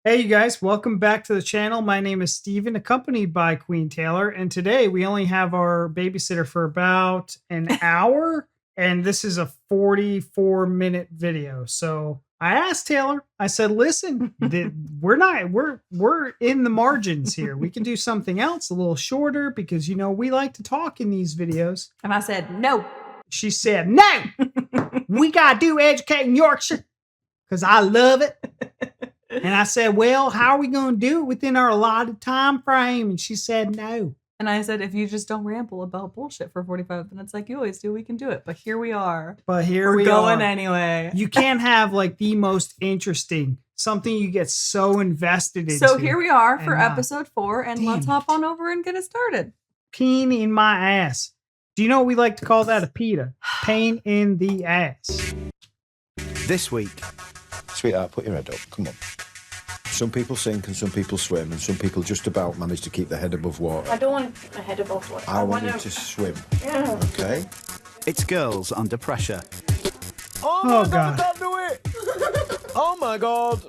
Hey, you guys, welcome back to the channel. My name is Steven, accompanied by Queen Taylor. And today we only have our babysitter for about an hour. And this is a 44-minute video. So I asked Taylor, I said, listen, we're in the margins here. We can do something else a little shorter because, you know, we like to talk in these videos. And I said, no. She said, no, we got to do Educating Yorkshire because I love it. And I said, well, how are we going to do it within our allotted time frame? And she said, no. And I said, if you just don't ramble about bullshit for 45 minutes like you always do, we can do it. But here we are. But here we're we going are. Anyway. You can't have like the most interesting, something you get so invested in. So here we are for episode 4. And let's hop on over and get it started. Pain in my ass. Do you know what we like to call that? A PITA. Pain in the ass. This week. Sweetheart, put your head up. Come on. Some people sink and some people swim and some people just about manage to keep their head above water. I don't want my head above water. I want you to swim. Yeah. Okay? It's girls under pressure. Oh, God. I can't do it! Oh, my God!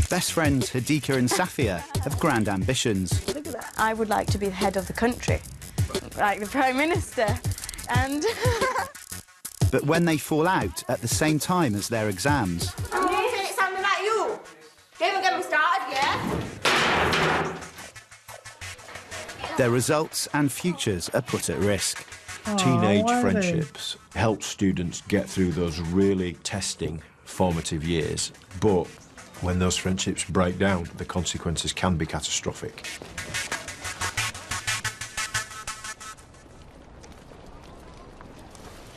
Best friends Hadika and Safia have grand ambitions. Look at that. I would like to be the head of the country, like the Prime Minister. And But when they fall out at the same time as their exams, I'm here saying something like you. Don't even get me started, yeah? their results and futures are put at risk. Teenage why are they- friendships help students get through those really testing, formative years. But when those friendships break down, the consequences can be catastrophic.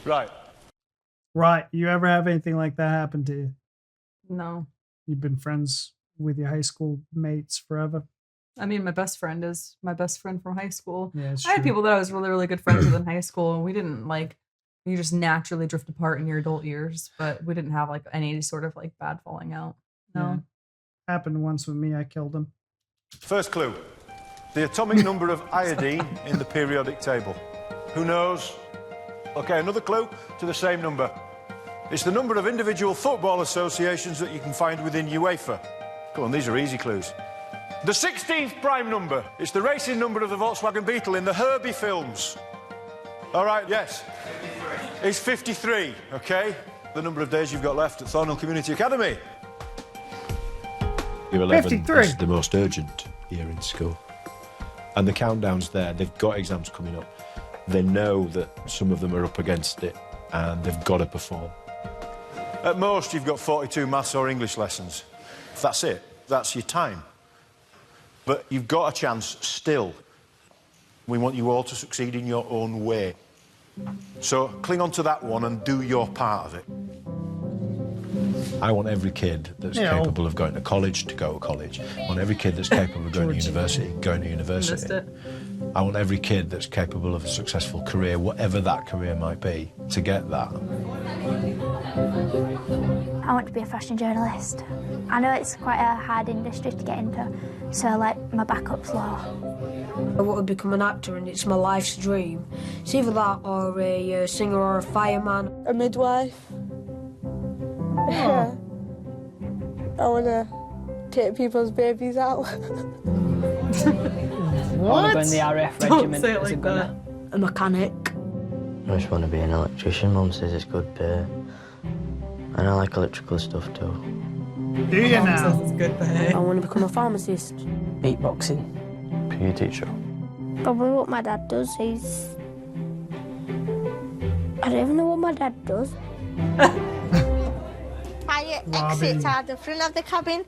Right. Right. You ever have anything like that happen to you? No. You've been friends with your high school mates forever? I mean, my best friend is my best friend from high school. Yeah, it's I had true. people that I was really, really good friends with in high school. And we didn't you just naturally drift apart in your adult years. But we didn't have like any sort of like bad falling out. No. Yeah. Happened once with me. I killed him. First clue. The atomic number of iodine in the periodic table. Who knows? Okay, another clue to the same number. It's the number of individual football associations that you can find within UEFA. Come on, these are easy clues. The 16th prime number. It's the racing number of the Volkswagen Beetle in the Herbie films. All right, yes. It's 53, okay? The number of days you've got left at Thornhill Community Academy. Year 11 53. is the most urgent year in school. And the countdown's there. They've got exams coming up. They know that some of them are up against it and they've got to perform. At most, you've got 42 maths or English lessons. That's it. That's your time. But you've got a chance still. We want you all to succeed in your own way. So cling on to that one and do your part of it. I want every kid that's capable of going to college to go to college. I want every kid that's capable of going to university, going to university. Missed it. I want every kid that's capable of a successful career, whatever that career might be, to get that. I want to be a fashion journalist. I know it's quite a hard industry to get into, so like my backup's law. I want to become an actor and it's my life's dream. It's either that or a singer or a fireman. a midwife. Oh. I want to take people's babies out. What? Going the RF Don't regiment say it as a like gunner. A mechanic. I just want to be an electrician. Mum says it's good pay. And I like electrical stuff too. Do you Mom says now? it's good pay. I want to become a pharmacist. Beatboxing. PE teacher. Probably what my dad does is... I don't even know what my dad does. Fire Robbie. exits are the front of the cabin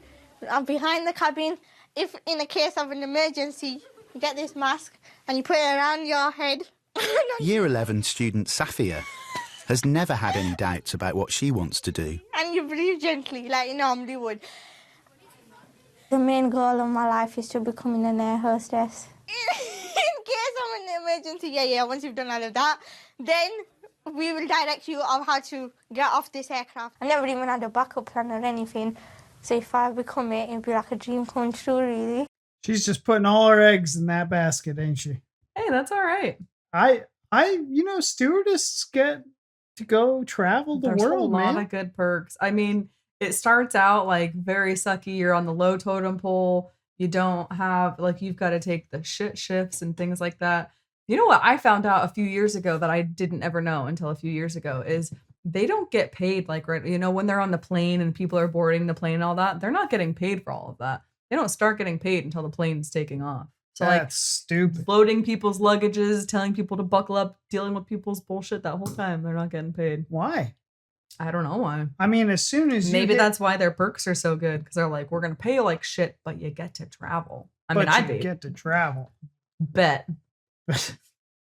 and behind the cabin. If in a case of an emergency, you get this mask and you put it around your head. Year 11 student Safia has never had any doubts about what she wants to do. And you breathe gently like you normally would. The main goal of my life is to becoming an air hostess. In case of an emergency, yeah, once you've done all of that, then we will direct you on how to get off this aircraft. I never even had a backup plan or anything, so if I become it, it'd be like a dream come true, really. She's just putting all her eggs in that basket, ain't she? Hey, that's all right. You know, stewardesses get to go travel the There's world, a lot man. of good perks. I mean, it starts out like very sucky. You're on the low totem pole. You don't have like you've got to take the shit shifts and things like that. You know what I found out a few years ago that I didn't ever know until a few years ago is they don't get paid like right. You know, when they're on the plane and people are boarding the plane and all that, they're not getting paid for all of that. They don't start getting paid until the plane's taking off. So That's stupid. Loading people's luggages, telling people to buckle up, dealing with people's bullshit that whole time, they're not getting paid. Why? I don't know why. I mean, as soon as maybe that's why their perks are so good because they're like, we're gonna pay you like shit, but you get to travel. I mean, I get to travel. Bet.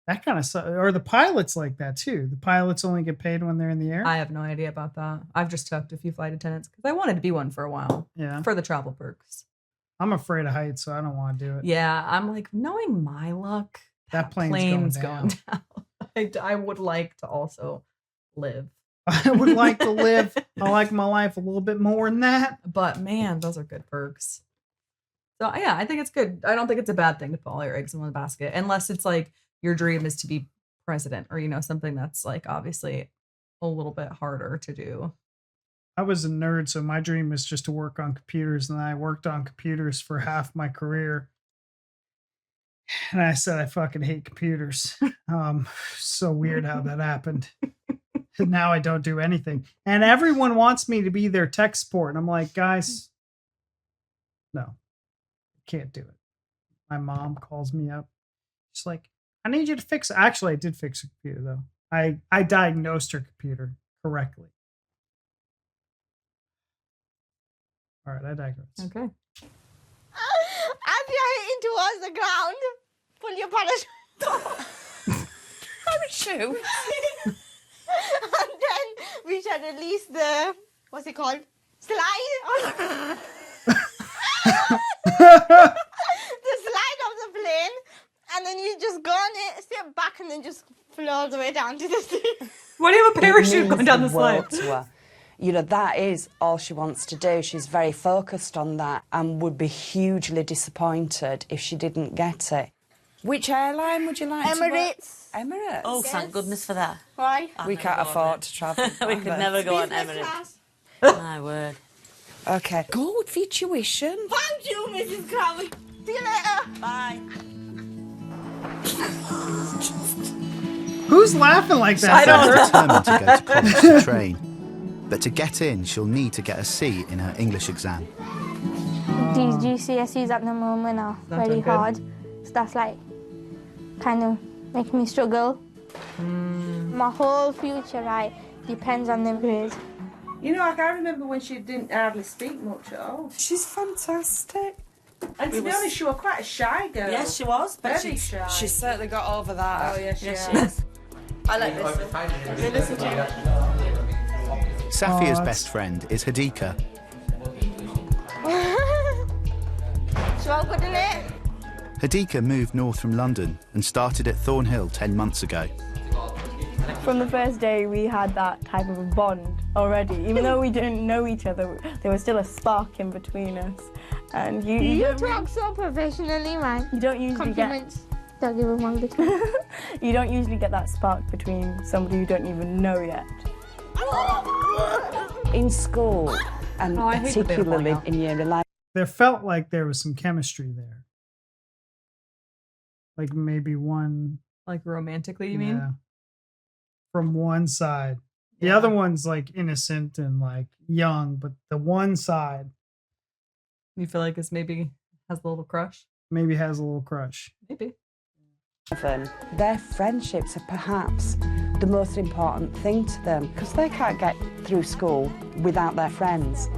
That kind of or the pilots like that too. The pilots only get paid when they're in the air. I have no idea about that. I've just talked to a few flight attendants because I wanted to be one for a while. Yeah. For the travel perks. I'm afraid of heights, so I don't want to do it. Yeah, I'm like, knowing my luck, that plane's going down. I would like to also live. I would like to live. I like my life a little bit more than that. But man, those are good perks. So yeah, I think it's good. I don't think it's a bad thing to put all your eggs in one basket, unless it's like your dream is to be president or, you know, something that's like obviously a little bit harder to do. I was a nerd, so my dream was just to work on computers, and I worked on computers for half my career. And I said, I fucking hate computers. So weird how that happened. And now I don't do anything. And everyone wants me to be their tech support. And I'm like, guys, no, can't do it. My mom calls me up. She's like, I need you to fix it. Actually, I did fix a computer, though. I diagnosed her computer correctly. All right, I digress. Okay. As you're hitting towards the ground, pull your parachute. Parachute? And then we shall release the, what's it called? Slide? The slide of the plane. And then you just go on it, step back, and then just flow all the way down to the sea. Why do you have a parachute going down the slide? To her. You know, that is all she wants to do. She's very focused on that and would be hugely disappointed if she didn't get it. Which airline would you like Emirates. to work? Emirates? Oh, thank goodness for that. Why? We can't afford to travel. We could never go on Business Emirates. class. My word. OK. Good for your tuition. Thank you, Mrs. Crowley. See you later. Bye. Who's laughing like that? I don't know. Determined to go to college to train. But to get in, she'll need to get a C in her English exam. These GCSEs at the moment are very hard. So that's like kind of making me struggle. My whole future, right, depends on them grades. You know, I can't remember when she didn't hardly speak much at all. She's fantastic. And to be honest, she was quite a shy girl. Yes, she was. But Very shy. She's certainly got over that. Oh, yes, she Yes, has. she is. I like this. Listen to you. Safia's Oh, best friend is Hadika. So well good in it. Hadika moved north from London and started at Thornhill 10 months ago. From the first day, we had that type of a bond already. Even though we didn't know each other, there was still a spark in between us. And You talk so professionally, man. you don't usually Compliments. Don't give him one good. you don't usually get that spark between somebody you don't even know yet. In school, and I hate the bit of particularly falling out. in year 11. There felt like there was some chemistry there. Like maybe one. Like romantically, you mean? From one side. The other one's like innocent and like young, but the one side You feel like it's maybe has a little crush? maybe has a little crush. Maybe. Their friendships are perhaps the most important thing to them because they can't get through school without their friends.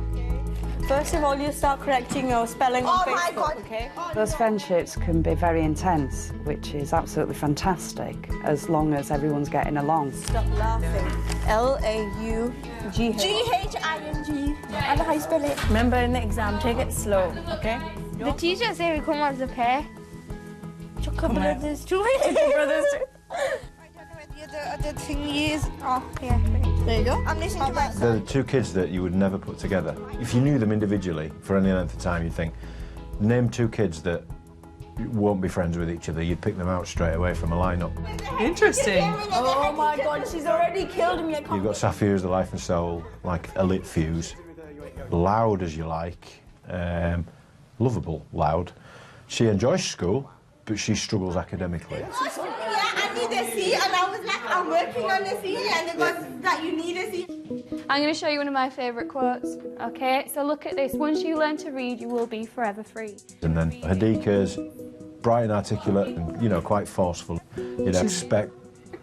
First of all, you start correcting your spelling on Oh my Facebook, God. okay? Those friendships can be very intense, which is absolutely fantastic as long as everyone's getting along. Stop laughing. L-A-U-G-H. G-H-I-N-G. And how you spell it? Remember in the exam, take it slow, okay? The teacher say we come as a pair. Chuck on. brothers too. Brothers too. The other thing is, oh yeah, there you go. I'm listening to myself. They're the two kids that you would never put together. If you knew them individually for any length of time, you'd think, name two kids that won't be friends with each other. You'd pick them out straight away from a lineup. Interesting. Oh my God, she's already killed me. You've got Safia as the life and soul, like a lit fuse. loud as you like, lovable loud. She enjoys school, but she struggles academically. Yeah, I need a seat, and I was like, I'm working on a seat, and it was that you need a seat. I'm going to show you one of my favourite quotes, okay? So look at this. Once you learn to read, you will be forever free. And then Hadika's bright and articulate and, you know, quite forceful. You'd expect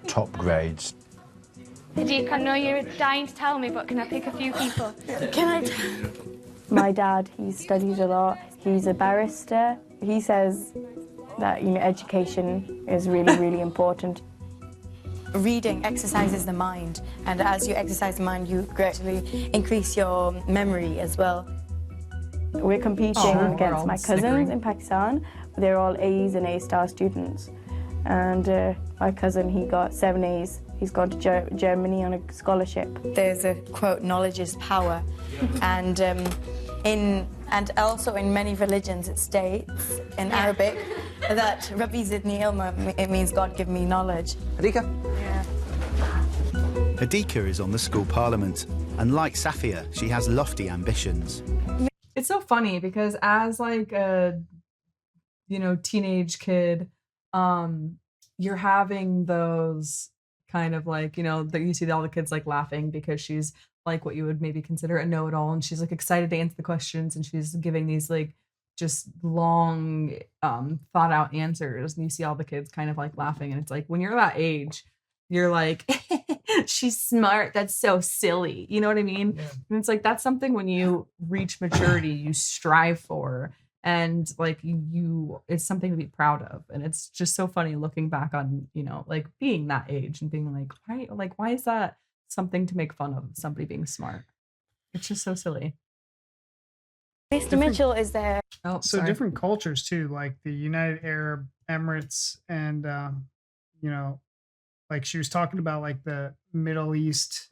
top grades. Hadika, I know you're dying to tell me, but can I pick a few people? Can I? My dad, he studies a lot. He's a barrister. He says that, you know, education is really, really important. Reading exercises the mind, and as you exercise the mind, you gradually increase your memory as well. We're competing against my cousins in Pakistan. They're all A's and A-star students. And my cousin, he got 7 A's. He's gone to Germany on a scholarship. There's a quote, knowledge is power. And also in many religions it states in Arabic that Rabbi zidni ilma, it means God give me knowledge. Hadika? Yeah. Hadika is on the school parliament, and like Safia, she has lofty ambitions. It's so funny because as like a, you know, teenage kid, you're having those kind of like, you know, that you see all the kids like laughing because she's like what you would maybe consider a know-it-all, and she's like excited to answer the questions, and she's giving these like just long thought out answers, and you see all the kids kind of like laughing, and it's like when you're that age, you're like, she's smart, that's so silly, you know what I mean? Yeah. And it's like that's something when you reach maturity you strive for, and like you it's something to be proud of. And it's just so funny looking back on, you know, like being that age and being like why is that something to make fun of, somebody being smart? It's just so silly. Mr. Mitchell is there. Oh, so different cultures too, like the United Arab Emirates, and you know, like she was talking about like the Middle East,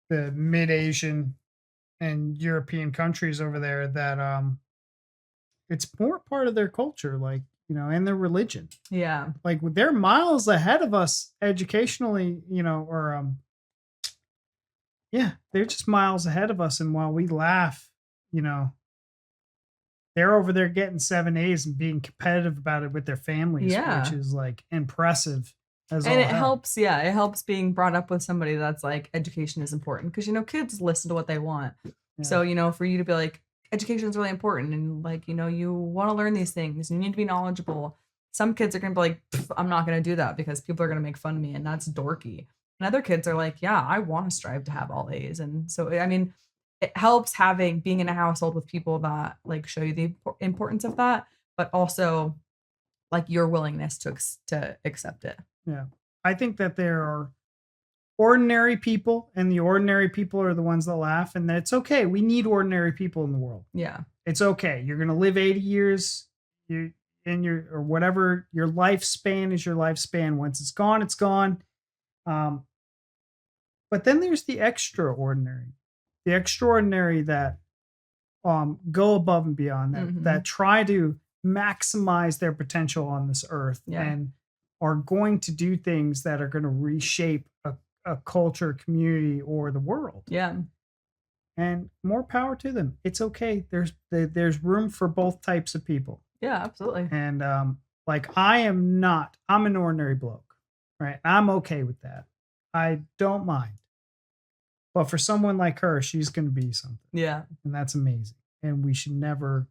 the mid-Asian and European countries over there, that it's more part of their culture, like, you know, and their religion. Yeah. Like they're miles ahead of us educationally, you know, or yeah, they're just miles ahead of us. And while we laugh, you know, they're over there getting 7 A's and being competitive about it with their families, which is like impressive. And it helps, it helps being brought up with somebody that's like, education is important, because, you know, kids listen to what they want. Yeah. So, you know, for you to be like, education is really important, and like, you know, you want to learn these things, you need to be knowledgeable. Some kids are going to be like, I'm not going to do that because people are going to make fun of me, and that's dorky. And other kids are like, yeah, I want to strive to have all A's. And so, I mean, it helps being in a household with people that like show you the importance of that, but also like your willingness to accept it. Yeah. I think that there are ordinary people, and the ordinary people are the ones that laugh, and that it's okay. We need ordinary people in the world. Yeah. It's okay. You're going to live 80 years or whatever your lifespan is, your lifespan. Once it's gone, it's gone. But then there's the extraordinary that go above and beyond, that try to maximize their potential on this earth, and are going to do things that are going to reshape a culture, community, or the world. Yeah. And more power to them. It's okay. There's room for both types of people. Yeah, absolutely. And like I'm an ordinary bloke, right? I'm okay with that. I don't mind. But for someone like her, she's going to be something. Yeah. And that's amazing. And we should never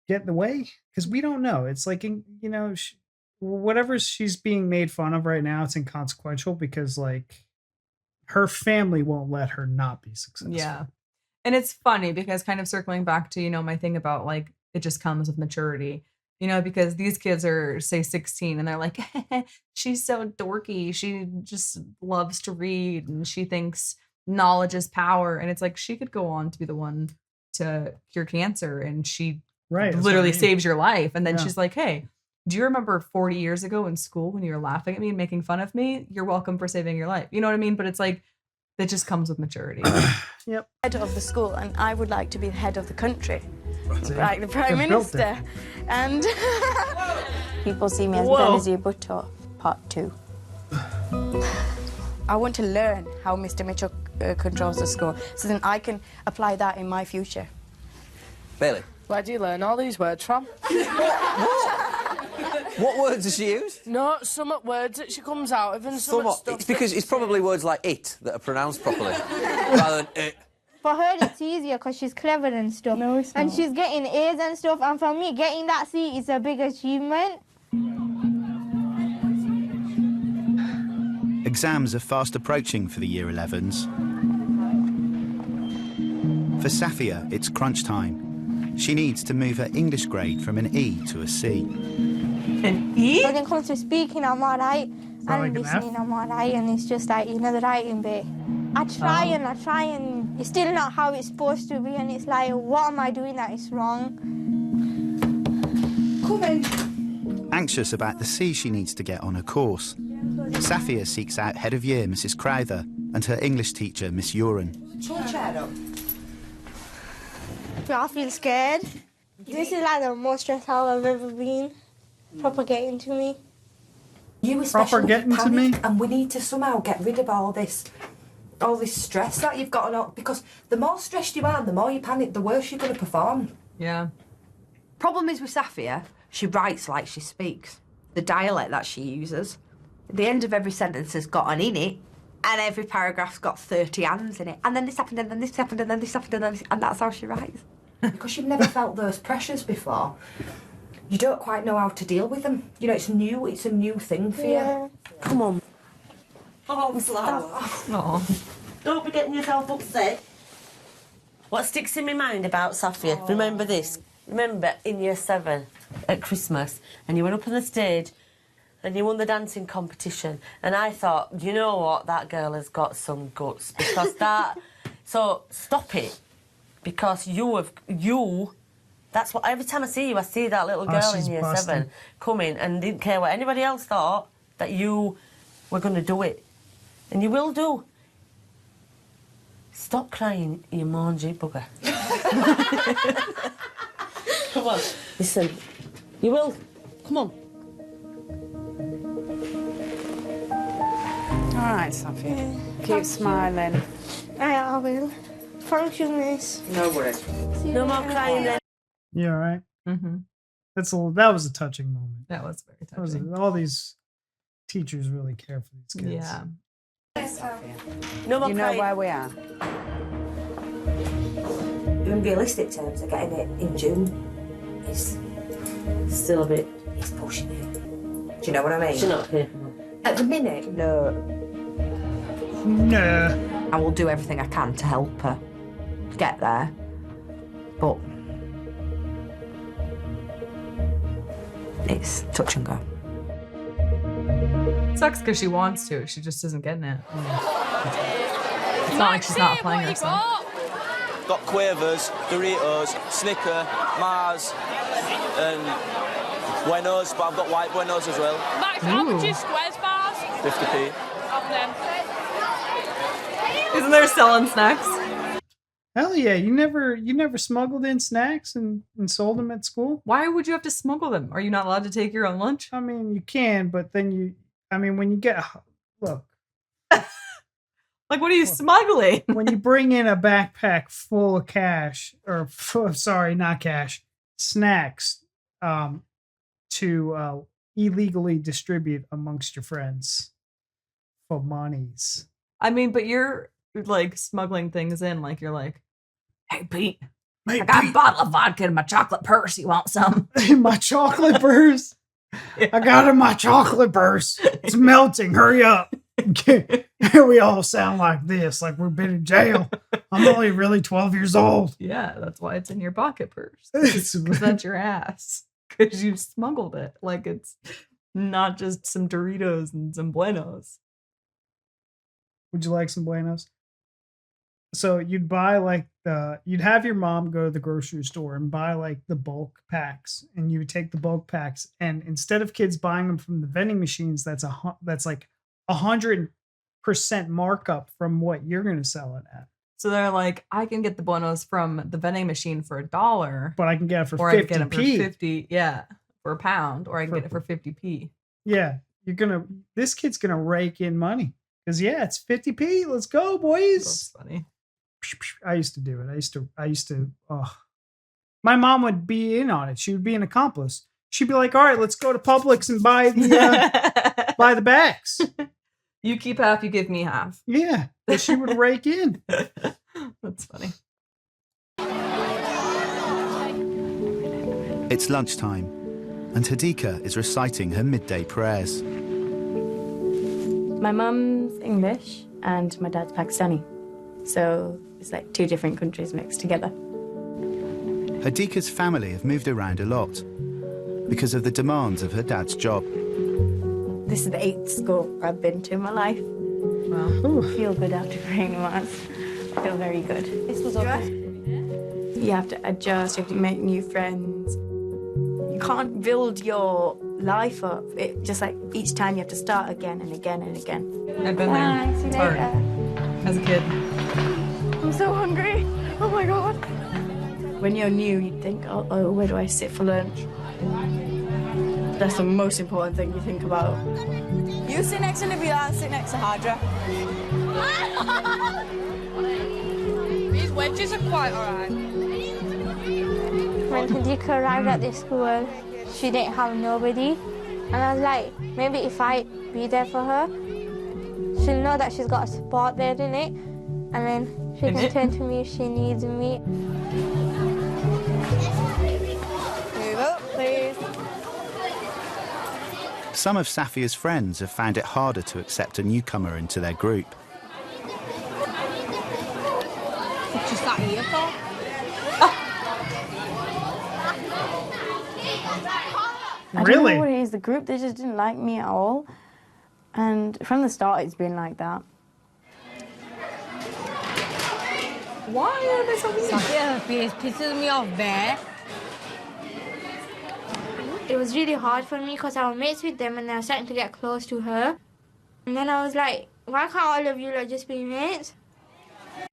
get in the way, because we don't know. It's like, you know, whatever she's being made fun of right now, it's inconsequential, because like her family won't let her not be successful. Yeah. And it's funny because kind of circling back to, you know, my thing about like, it just comes with maturity, you know, because these kids are say 16 and they're like, she's so dorky. She just loves to read and she thinks knowledge is power. And it's like, she could go on to be the one to cure cancer, and she literally saves your life. And then she's like, hey, do you remember 40 years ago in school when you were laughing at me and making fun of me? You're welcome for saving your life. You know what I mean? But it's like, that just comes with maturity. Yep. Head of the school, and I would like to be the head of the country, like the Prime Minister. And people see me as Benazir Bhutto, part 2. I want to learn how Mr. Mitchell controls the score, so then I can apply that in my future. Bailey? Where do you learn all these words from? What words does she use? No, some words that she comes out of and some Somewhat. stuff. It's because it's probably words like it that are pronounced properly, rather than it. For her, it's easier because she's clever and stuff. No, it's not. And she's getting A's and stuff. And for me, getting that C is a big achievement. Exams are fast approaching for the Year 11s. For Safia, it's crunch time. She needs to move her English grade from an E to a C. An E? When it comes to speaking, I'm alright. And like an listening, I'm alright. And it's just like, the writing bit. I try and it's still not how it's supposed to be. And it's like, what am I doing that is wrong? Come in. Anxious about the C she needs to get on her course, Safia seeks out Head of Year Mrs Crowther and her English teacher Miss Uren. I feel scared. This is like the most stressed out I've ever been. Proper getting to me. You Proper getting to me. And we need to somehow get rid of all this stress that you've got on, because the more stressed you are and the more you panic, the worse you're going to perform. Yeah. Problem is with Safia, she writes like she speaks. The dialect that she uses. The end of every sentence has got an in it, and every paragraph's got 30 ands in it. And then this happened, and then this happened, and then this happened, and then this, and that's how she writes. Because you've never felt those pressures before, you don't quite know how to deal with them. You know, it's new, it's a new thing for you. Come on. Oh, flower. Oh. Don't be getting yourself upset. What sticks in my mind about Safia, remember this. Remember in Year 7 at Christmas, and you went up on the stage and you won the dancing competition, and I thought, you know what, that girl has got some guts, because that... So, stop it, because that's what... Every time I see that little girl in Year 7 coming and didn't care what anybody else thought, that you were going to do it. And you will do. Stop crying, you mangy bugger. Come on, listen. You will. Come on. All right, Safia. Keep smiling. I will. Thank you, miss. No worries. No more crying then. You all right? Mm-hmm. That was a touching moment. That was very touching. All these teachers really care for these kids. Yeah. No more you know where we are. In realistic terms, getting it in June is still a bit... It's pushing it. Do you know what I mean? She's not here. At the minute, no. Nah. I will do everything I can to help her get there, but it's touch and go. Sucks because she wants to. She just isn't getting it. It's not like she's not applying herself. Got Quavers, Doritos, Snicker, Mars, and Buenos, but I've got white Buenos as well. Max, how much is Squares bars? 50p. Of them. Isn't there selling snacks? Hell yeah! You never smuggled in snacks and sold them at school? Why would you have to smuggle them? Are you not allowed to take your own lunch? I mean, you can, but then when you get... Look. Like, what are you smuggling? When you bring in a backpack full of cash, sorry, not cash, snacks, to illegally distribute amongst your friends for monies. I mean, but you're like smuggling things in, like you're like, hey Pete, I got a bottle of vodka in my chocolate purse. You want some? In my chocolate purse? Yeah. I got in my chocolate purse. It's melting. Hurry up. We all sound like this, like we've been in jail. I'm only really 12 years old. Yeah, that's why it's in your pocket purse. Because that's your ass. Because you smuggled it. Like it's not just some Doritos and some Buenos. Would you like some Buenos? So you'd buy you'd have your mom go to the grocery store and buy like the bulk packs, and you would take the bulk packs, and instead of kids buying them from the vending machines, that's like 100% markup from what you're going to sell it at. So they're like, I can get the Buenos from the vending machine for $1, but I can get it for 50p. I can get it for 50, yeah, for £1, or I can get it for 50p. Yeah, this kid's gonna rake in money Because yeah, it's 50p. Let's go, boys. That's funny. I used to do it. I used to. Oh, my mom would be in on it. She would be an accomplice. She'd be like, "All right, let's go to Publix and buy the buy the bags. You keep half, you give me half." Yeah, but she would rake in. That's funny. It's lunchtime, and Hadika is reciting her midday prayers. My mum's English and my dad's Pakistani. So it's like two different countries mixed together. Hadika's family have moved around a lot because of the demands of her dad's job. This is the 8th school I've been to in my life. Wow. I feel good after praying once. I feel very good. This was okay. You have to adjust, you have to make new friends. You can't build your life up. It just like each time you have to start again and again and again. I've been there. See you It's hard. later. As a kid. I'm so hungry. Oh my God. When you're new, you think, oh, where do I sit for lunch? That's the most important thing you think about. You sit next to Nabila, I'll sit next to Hadra. These wedges are quite alright. When Hadika arrived at this school, she didn't have nobody. And I was like, maybe if I be there for her, she'll know that she's got a support there in it. And then she can turn to me if she needs me. Move up, please. Some of Safia's friends have found it harder to accept a newcomer into their group. What you sat here for? I don't know what it is. The group, they just didn't like me at all. And from the start, it's been like that. Why are they so mean? Her face pisses me off there. It was really hard for me because I was mates with them and I was starting to get close to her. And then I was like, why can't all of you like just be mates?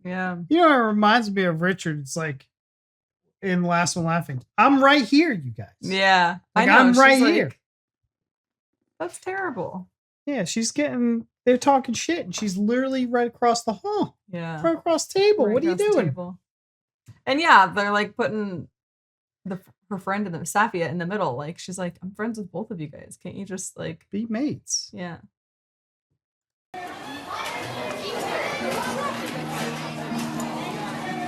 Yeah. You know, it reminds me of Richard. It's like in Last One Laughing. I'm right here, you guys. Yeah. Like, I know. I'm right she's here. Like, that's terrible. Yeah, they're talking shit and she's literally right across the hall. Yeah. Right across the table. Right What are you across the doing? table. And yeah, they're like putting her friend in the Safia in the middle. Like she's like, I'm friends with both of you guys. Can't you just like be mates? Yeah.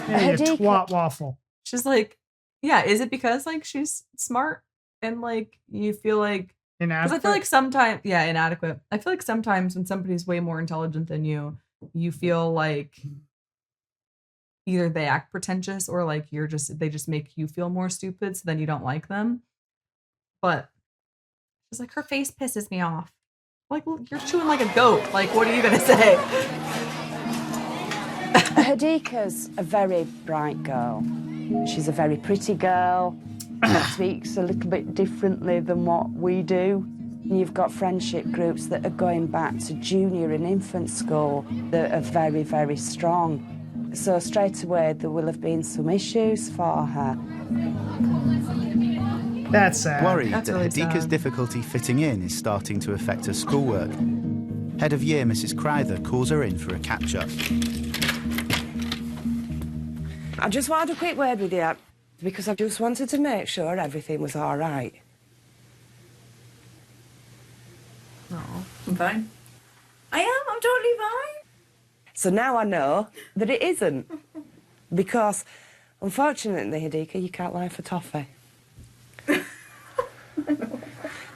Hey, you twat waffle. She's like, yeah, is it because like she's smart and like you feel like inadequate? Because I feel like sometimes, yeah, inadequate. I feel like sometimes when somebody's way more intelligent than you, you feel like either they act pretentious or like they just make you feel more stupid, so then you don't like them. But she's like, her face pisses me off. Like, well, you're chewing like a goat. Like, what are you gonna say? Hadika's a very bright girl. She's a very pretty girl. Speaks a little bit differently than what we do. You've got friendship groups that are going back to junior and infant school that are very, very strong. So straight away there will have been some issues for her. That's sad. Worried That's that really Hadika's sad. difficulty fitting in is starting to affect her schoolwork, Head of Year Mrs. Crowther calls her in for a catch-up. I just wanted a quick word with you because I just wanted to make sure everything was all right. No, I'm fine. I am, I'm totally fine. So now I know that it isn't. Because, unfortunately, Hadika, you can't lie for toffee.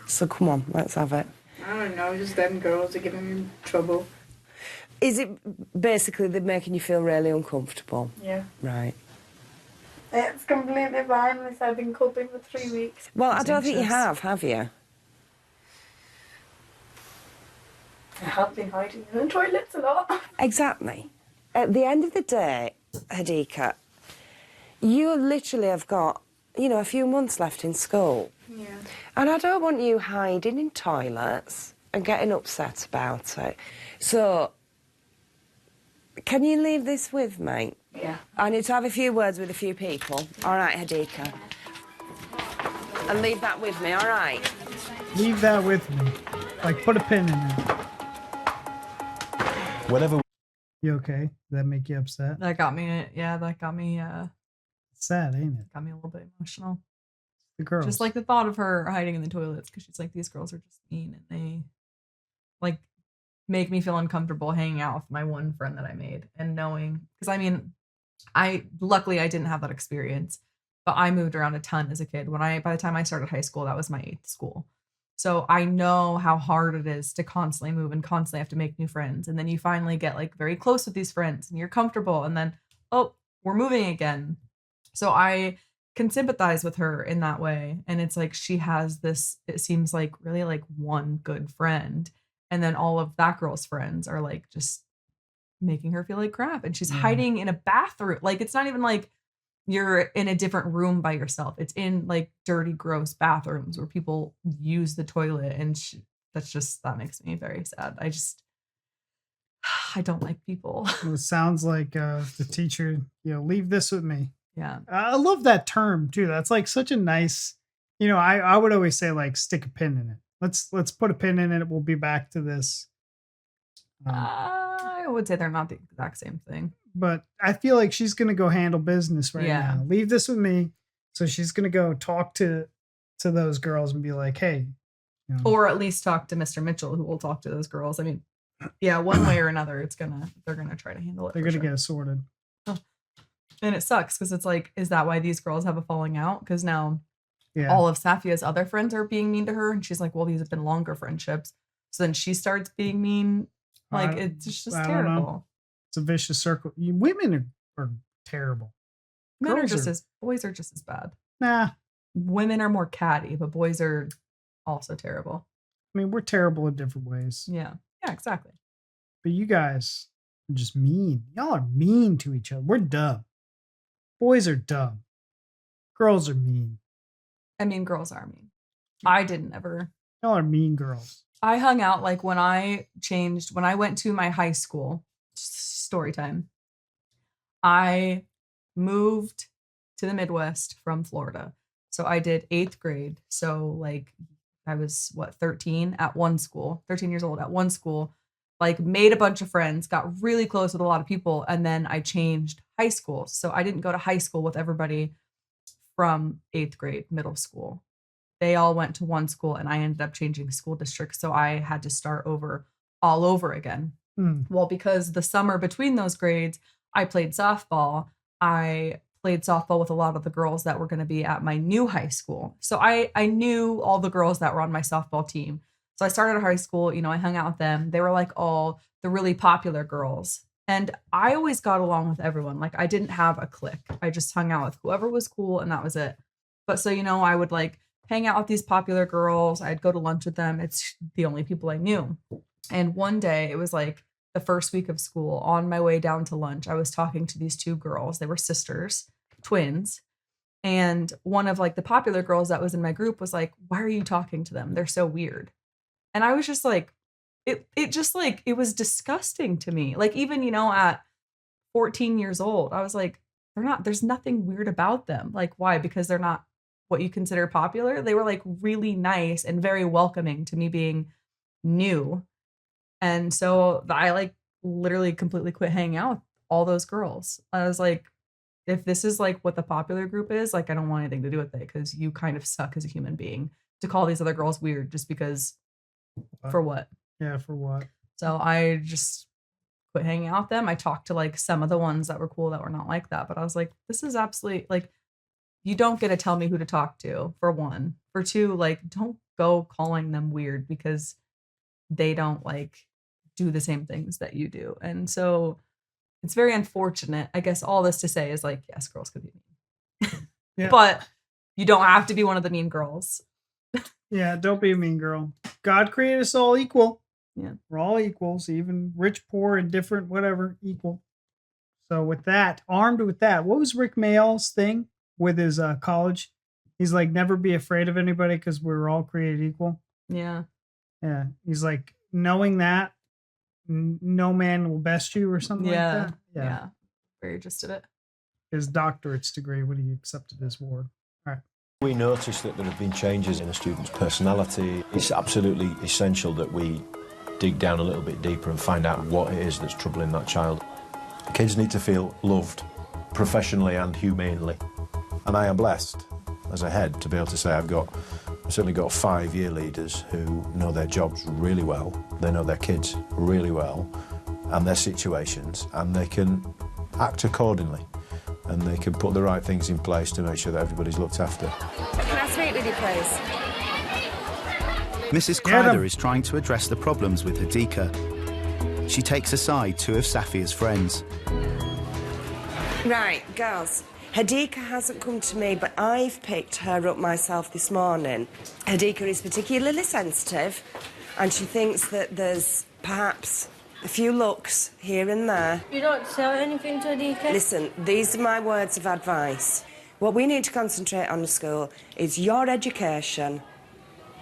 So come on, let's have it. I don't know, just them girls are giving me trouble. Is it basically they're making you feel really uncomfortable? Yeah. Right. It's completely fine unless I've been coping for 3 weeks. Well, I don't think you have you? I have been hiding in the toilets a lot. Exactly. At the end of the day, Hadika, you literally have got, a few months left in school. Yeah. And I don't want you hiding in toilets and getting upset about it. So, can you leave this with me? Yeah. I need to have a few words with a few people. All right, Hadika. And leave that with me, all right? Leave that with me. Like, put a pin in it. Whenever You okay? Did that make you upset? That got me. It's sad, ain't it? Got me a little bit emotional. The girls. Just like the thought of her hiding in the toilets because she's like, these girls are just mean and they like make me feel uncomfortable hanging out with my one friend that I made and knowing, because I mean, luckily I didn't have that experience, but I moved around a ton as a kid. By the time I started high school, that was my 8th school. So I know how hard it is to constantly move and constantly have to make new friends. And then you finally get like very close with these friends and you're comfortable. And then, oh, we're moving again. So I can sympathize with her in that way. And it's like she has this, it seems like really like one good friend. And then all of that girl's friends are like just making her feel like crap. And she's hiding in a bathroom. Like it's not even like you're in a different room by yourself. It's in like dirty, gross bathrooms where people use the toilet. And that makes me very sad. I don't like people. It sounds like the teacher, leave this with me. Yeah. I love that term too. That's like such a nice, I would always say like stick a pin in it. Let's put a pin in it. We'll be back to this. I would say they're not the exact same thing. But I feel like she's going to go handle business right now. Leave this with me. So she's going to go talk to those girls and be like, hey. Or at least talk to Mr. Mitchell, who will talk to those girls. I mean, yeah, one way or another, they're going to try to handle it. They're going to get it sorted. Oh. And it sucks because it's like, is that why these girls have a falling out? Because now all of Safia's other friends are being mean to her. And she's like, well, these have been longer friendships. So then she starts being mean. Like, it's just terrible. It's a vicious circle. Women are terrible. Boys are just as bad. Nah. Women are more catty, but boys are also terrible. I mean, we're terrible in different ways. Yeah. Yeah, exactly. But you guys are just mean. Y'all are mean to each other. We're dumb. Boys are dumb. Girls are mean. I mean, girls are mean. I didn't ever. Y'all are mean girls. I hung out like when I went to my high school, story time. I moved to the Midwest from Florida. So I did 8th grade. So like I was 13 at one school, 13 years old at one school, like made a bunch of friends, got really close with a lot of people. And then I changed high school. So I didn't go to high school with everybody from 8th grade, middle school. They all went to one school and I ended up changing school districts. So I had to start all over again. Well, because the summer between those grades, I played softball. I played softball with a lot of the girls that were going to be at my new high school. So I knew all the girls that were on my softball team. So I started at high school, I hung out with them. They were like all the really popular girls. And I always got along with everyone. Like I didn't have a clique. I just hung out with whoever was cool and that was it. But so, I would like hang out with these popular girls. I'd go to lunch with them. It's the only people I knew. And one day it was like the first week of school, on my way down to lunch, I was talking to these 2 girls. They were sisters, twins. And one of like the popular girls that was in my group was like, why are you talking to them? They're so weird. And I was just like, it was disgusting to me. Like even, at 14 years old, I was like, there's nothing weird about them. Like why? Because they're not what you consider popular. They were like really nice and very welcoming to me being new. And so I like literally completely quit hanging out with all those girls. I was like, if this is like what the popular group is, like, I don't want anything to do with it because you kind of suck as a human being to call these other girls weird just because for what? Yeah, for what? So I just quit hanging out with them. I talked to like some of the ones that were cool that were not like that. But I was like, this is absolutely like, you don't get to tell me who to talk to, for one. For two, like, don't go calling them weird because they don't like do the same things that you do. And so it's very unfortunate. I guess all this to say is like, yes, girls could be mean. Yeah. But you don't have to be one of the mean girls. Yeah, don't be a mean girl. God created us all equal. Yeah. We're all equals, even rich, poor, indifferent, whatever, equal. So with that, armed with that, what was Rick Mayall's thing with his college? He's like, never be afraid of anybody because we're all created equal. Yeah. Yeah. He's like, knowing that no man will best you or something like that. Yeah. Very gist of it. His doctorate's degree when he accepted his award. All right. We notice that there have been changes in a student's personality. It's absolutely essential that we dig down a little bit deeper and find out what it is that's troubling that child. Kids need to feel loved, professionally and humanely. And I am blessed, as a head, to be able to say I've certainly got 5 year leaders who know their jobs really well, they know their kids really well, and their situations, and they can act accordingly. And they can put the right things in place to make sure that everybody's looked after. Can I speak with you, please? Mrs. Crowther is trying to address the problems with Hadika. She takes aside 2 of Safia's friends. Right, girls. Hadika hasn't come to me, but I've picked her up myself this morning. Hadika is particularly sensitive, and she thinks that there's perhaps a few looks here and there. You don't say anything to Hadika? Listen, these are my words of advice. What we need to concentrate on in school is your education,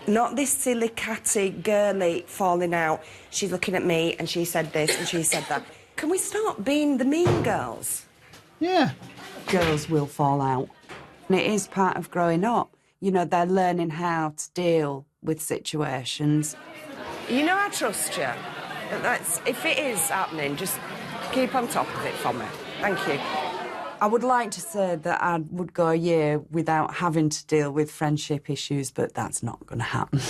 not this silly, catty, girly falling out. She's looking at me and she said this and she said that. Can we stop being the mean girls? Yeah. Girls will fall out. And it is part of growing up. You know, they're learning how to deal with situations. You know I trust you. If it is happening, just keep on top of it for me. Thank you. I would like to say that I would go a year without having to deal with friendship issues, but that's not going to happen.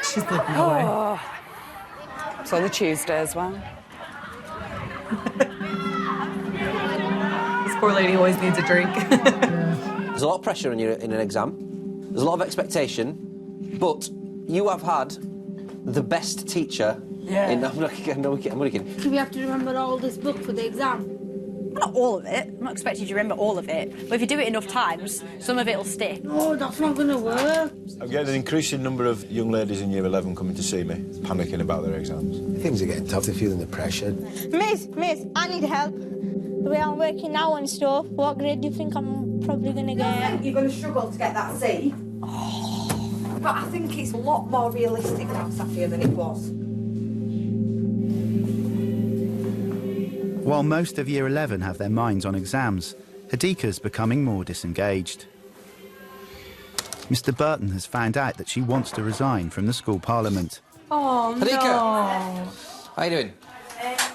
She's looking away. It's on a Tuesday as well. This poor lady always needs a drink. There's a lot of pressure on you in an exam. There's a lot of expectation, but you have had the best teacher. Yeah. I'm not kidding. Do we have to remember all this book for the exam? Not all of it. I'm not expecting you to remember all of it. But if you do it enough times, some of it will stick. No, that's not going to work. I'm getting an increasing number of young ladies in Year 11 coming to see me, panicking about their exams. Things are getting tough, they're feeling the pressure. Miss, I need help. The way I'm working now and stuff, what grade do you think I'm probably going to get? You're going to struggle to get that C. Oh. But I think it's a lot more realistic now, Safia, than it was. While most of Year 11 have their minds on exams, Hadika's becoming more disengaged. Mr. Burton has found out that she wants to resign from the school parliament. Oh, Hadika! no. How you doing?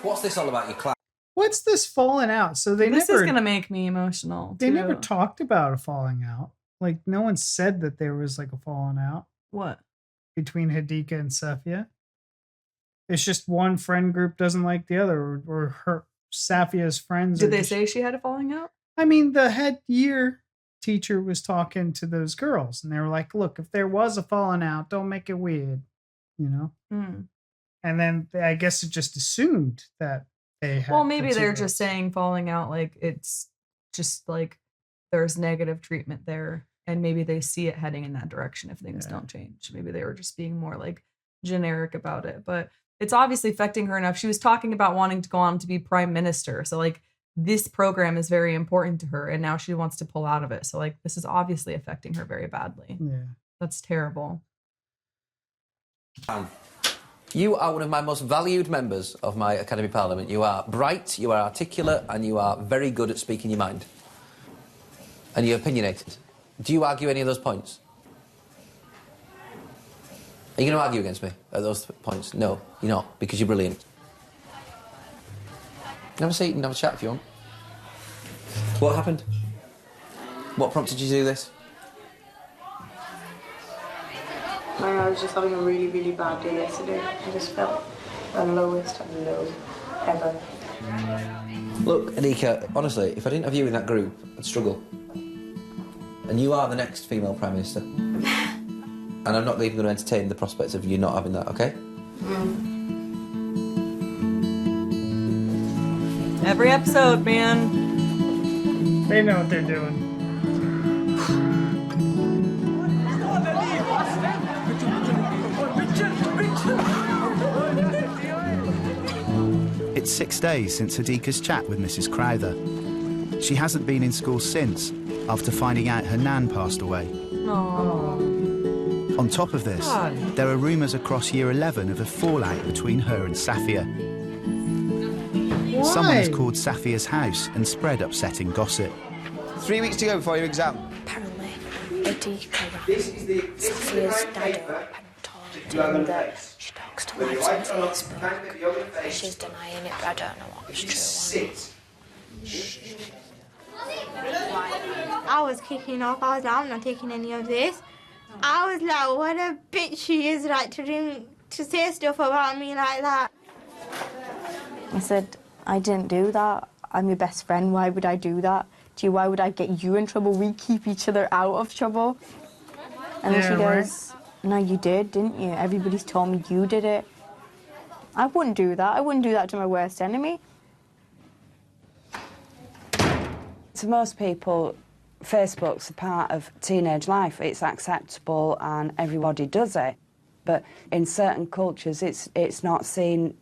What's this all about, you class? What's this falling out? So This is going to make me emotional, They too. never talked about a falling out. Like, no one said that there was, like, a falling out. What? Between Hadika and Safia. It's just one friend group doesn't like the other, or her Safia's friends. Did they say she had a falling out? I mean, the head year teacher was talking to those girls, and they were like, look, if there was a falling out, don't make it weird, you know? Mm. And then I guess it just assumed that they had. Well, maybe they're just saying falling out like it's just like there's negative treatment there, and maybe they see it heading in that direction if things don't change. Maybe they were just being more like generic about it, but it's obviously affecting her enough. She was talking about wanting to go on to be prime minister. So like this program is very important to her, and now she wants to pull out of it. So like this is obviously affecting her very badly. Yeah. That's terrible. You are one of my most valued members of my Academy Parliament. You are bright, you are articulate, and you are very good at speaking your mind. And you're opinionated. Do you argue any of those points? Are you going to argue against me at those points? No, you're not, because you're brilliant. Have a seat and have a chat if you want. What happened? What prompted you to do this? I was just having a really, really bad day yesterday. I just felt the lowest of the low ever. Look, Anika, honestly, if I didn't have you in that group, I'd struggle. And you are the next female Prime Minister. And I'm not even going to entertain the prospect of you not having that, okay? Every episode, man. They know what they're doing. It's 6 days since Hadika's chat with Mrs. Crowther. She hasn't been in school since, after finding out her nan passed away. Aww. On top of this, there are rumours across Year 11 of a fallout between her and Safia. Why? Someone has called Safia's house and spread upsetting gossip. 3 weeks to go before your exam. Apparently, Hadika, Safia's dad, told him that she talks to She's denying it, but I don't know what's true. I was kicking off. I was like, I'm not taking any of this. I was like, what a bitch she is, like, to say stuff about me like that. I said, I didn't do that. I'm your best friend. Why would I do that to you? Why would I get you in trouble? We keep each other out of trouble. And then she goes, no, you did, didn't you? Everybody's told me you did it. I wouldn't do that. I wouldn't do that to my worst enemy. To most people, Facebook's a part of teenage life. It's acceptable and everybody does it. But in certain cultures, it's not seen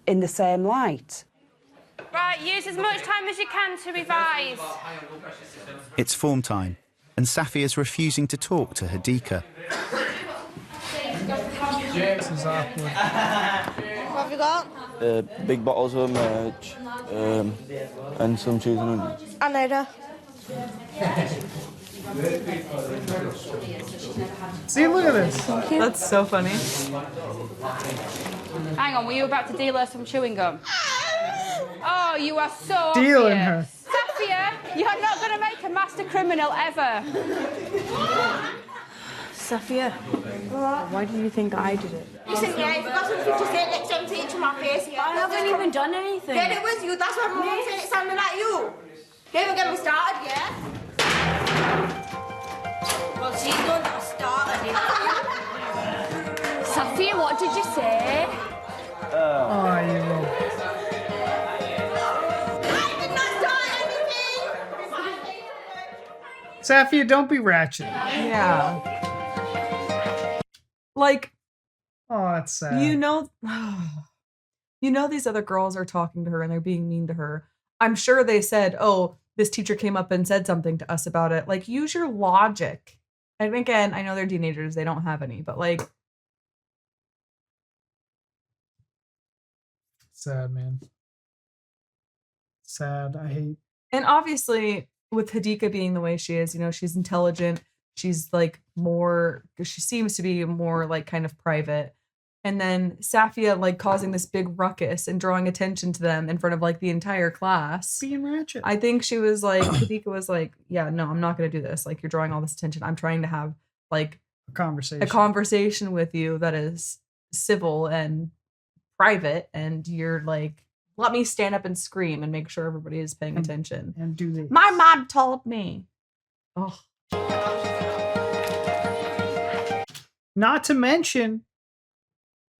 in the same light. Right, use as much time as you can to revise. It's form time, and Safia's refusing to talk to Hadika. This is awkward. What have you got? Big bottles of merch and some cheese and onions. I know that. See, look at this. That's so funny. Hang on, were you about to deal her some chewing gum? Oh, you are so Dealing obvious. her. Safia, you're not going to make a master criminal ever. Safia, why do you think I did it? Listen, yeah, if you got something to say, next time say it to my face. Yeah, I haven't even done anything. Then it was you. That's why my mum said it sounded like you. Don't even get me started, yeah? Well, she's the one that started it. Safia, what did you say? Oh, you will. Safia, don't be ratchet. Yeah. Like, oh, that's sad. You know these other girls are talking to her and they're being mean to her. I'm sure they said, oh, this teacher came up and said something to us about it. Like, use your logic. And again, I know they're teenagers, they don't have any, but like, sad, man. Sad. I hate. And obviously, with Hadika being the way she is, you know, she's intelligent. She's like more, she seems to be more like kind of private. And then Safia like causing this big ruckus and drawing attention to them in front of like the entire class. Being ratchet. I think she was like, Hadika was like, yeah, no, I'm not going to do this. Like, you're drawing all this attention. I'm trying to have like a conversation with you that is civil and private. And you're like, let me stand up and scream and make sure everybody is paying attention. And do this. My mom told me. Oh. Not to mention,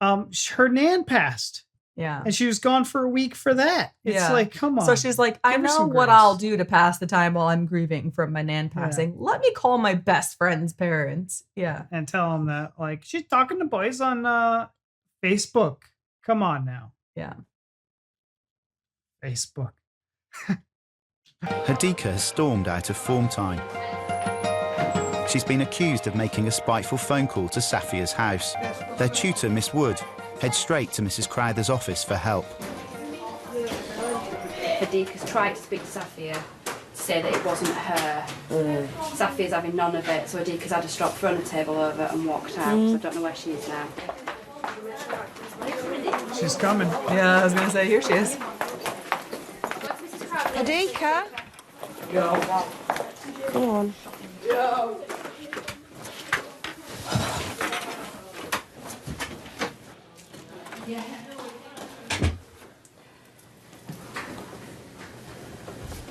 her nan passed. Yeah. And she was gone for a week for that. It's like, come on. So she's like, I know what I'll do to pass the time while I'm grieving from my nan passing. Yeah. Let me call my best friend's parents. Yeah. And tell them that, like, she's talking to boys on Facebook. Come on now. Yeah. Facebook. Hadika has stormed out of form time. She's been accused of making a spiteful phone call to Safia's house. Their tutor, Miss Wood, heads straight to Mrs. Crowther's office for help. Hadika's tried to speak to Safia to say that it wasn't her. Safia's having none of it, so Hadika's had to stop, thrown a table over and walked out. So I don't know where she is now. She's coming. Yeah, I was going to say, here she is. Hadika? Come on.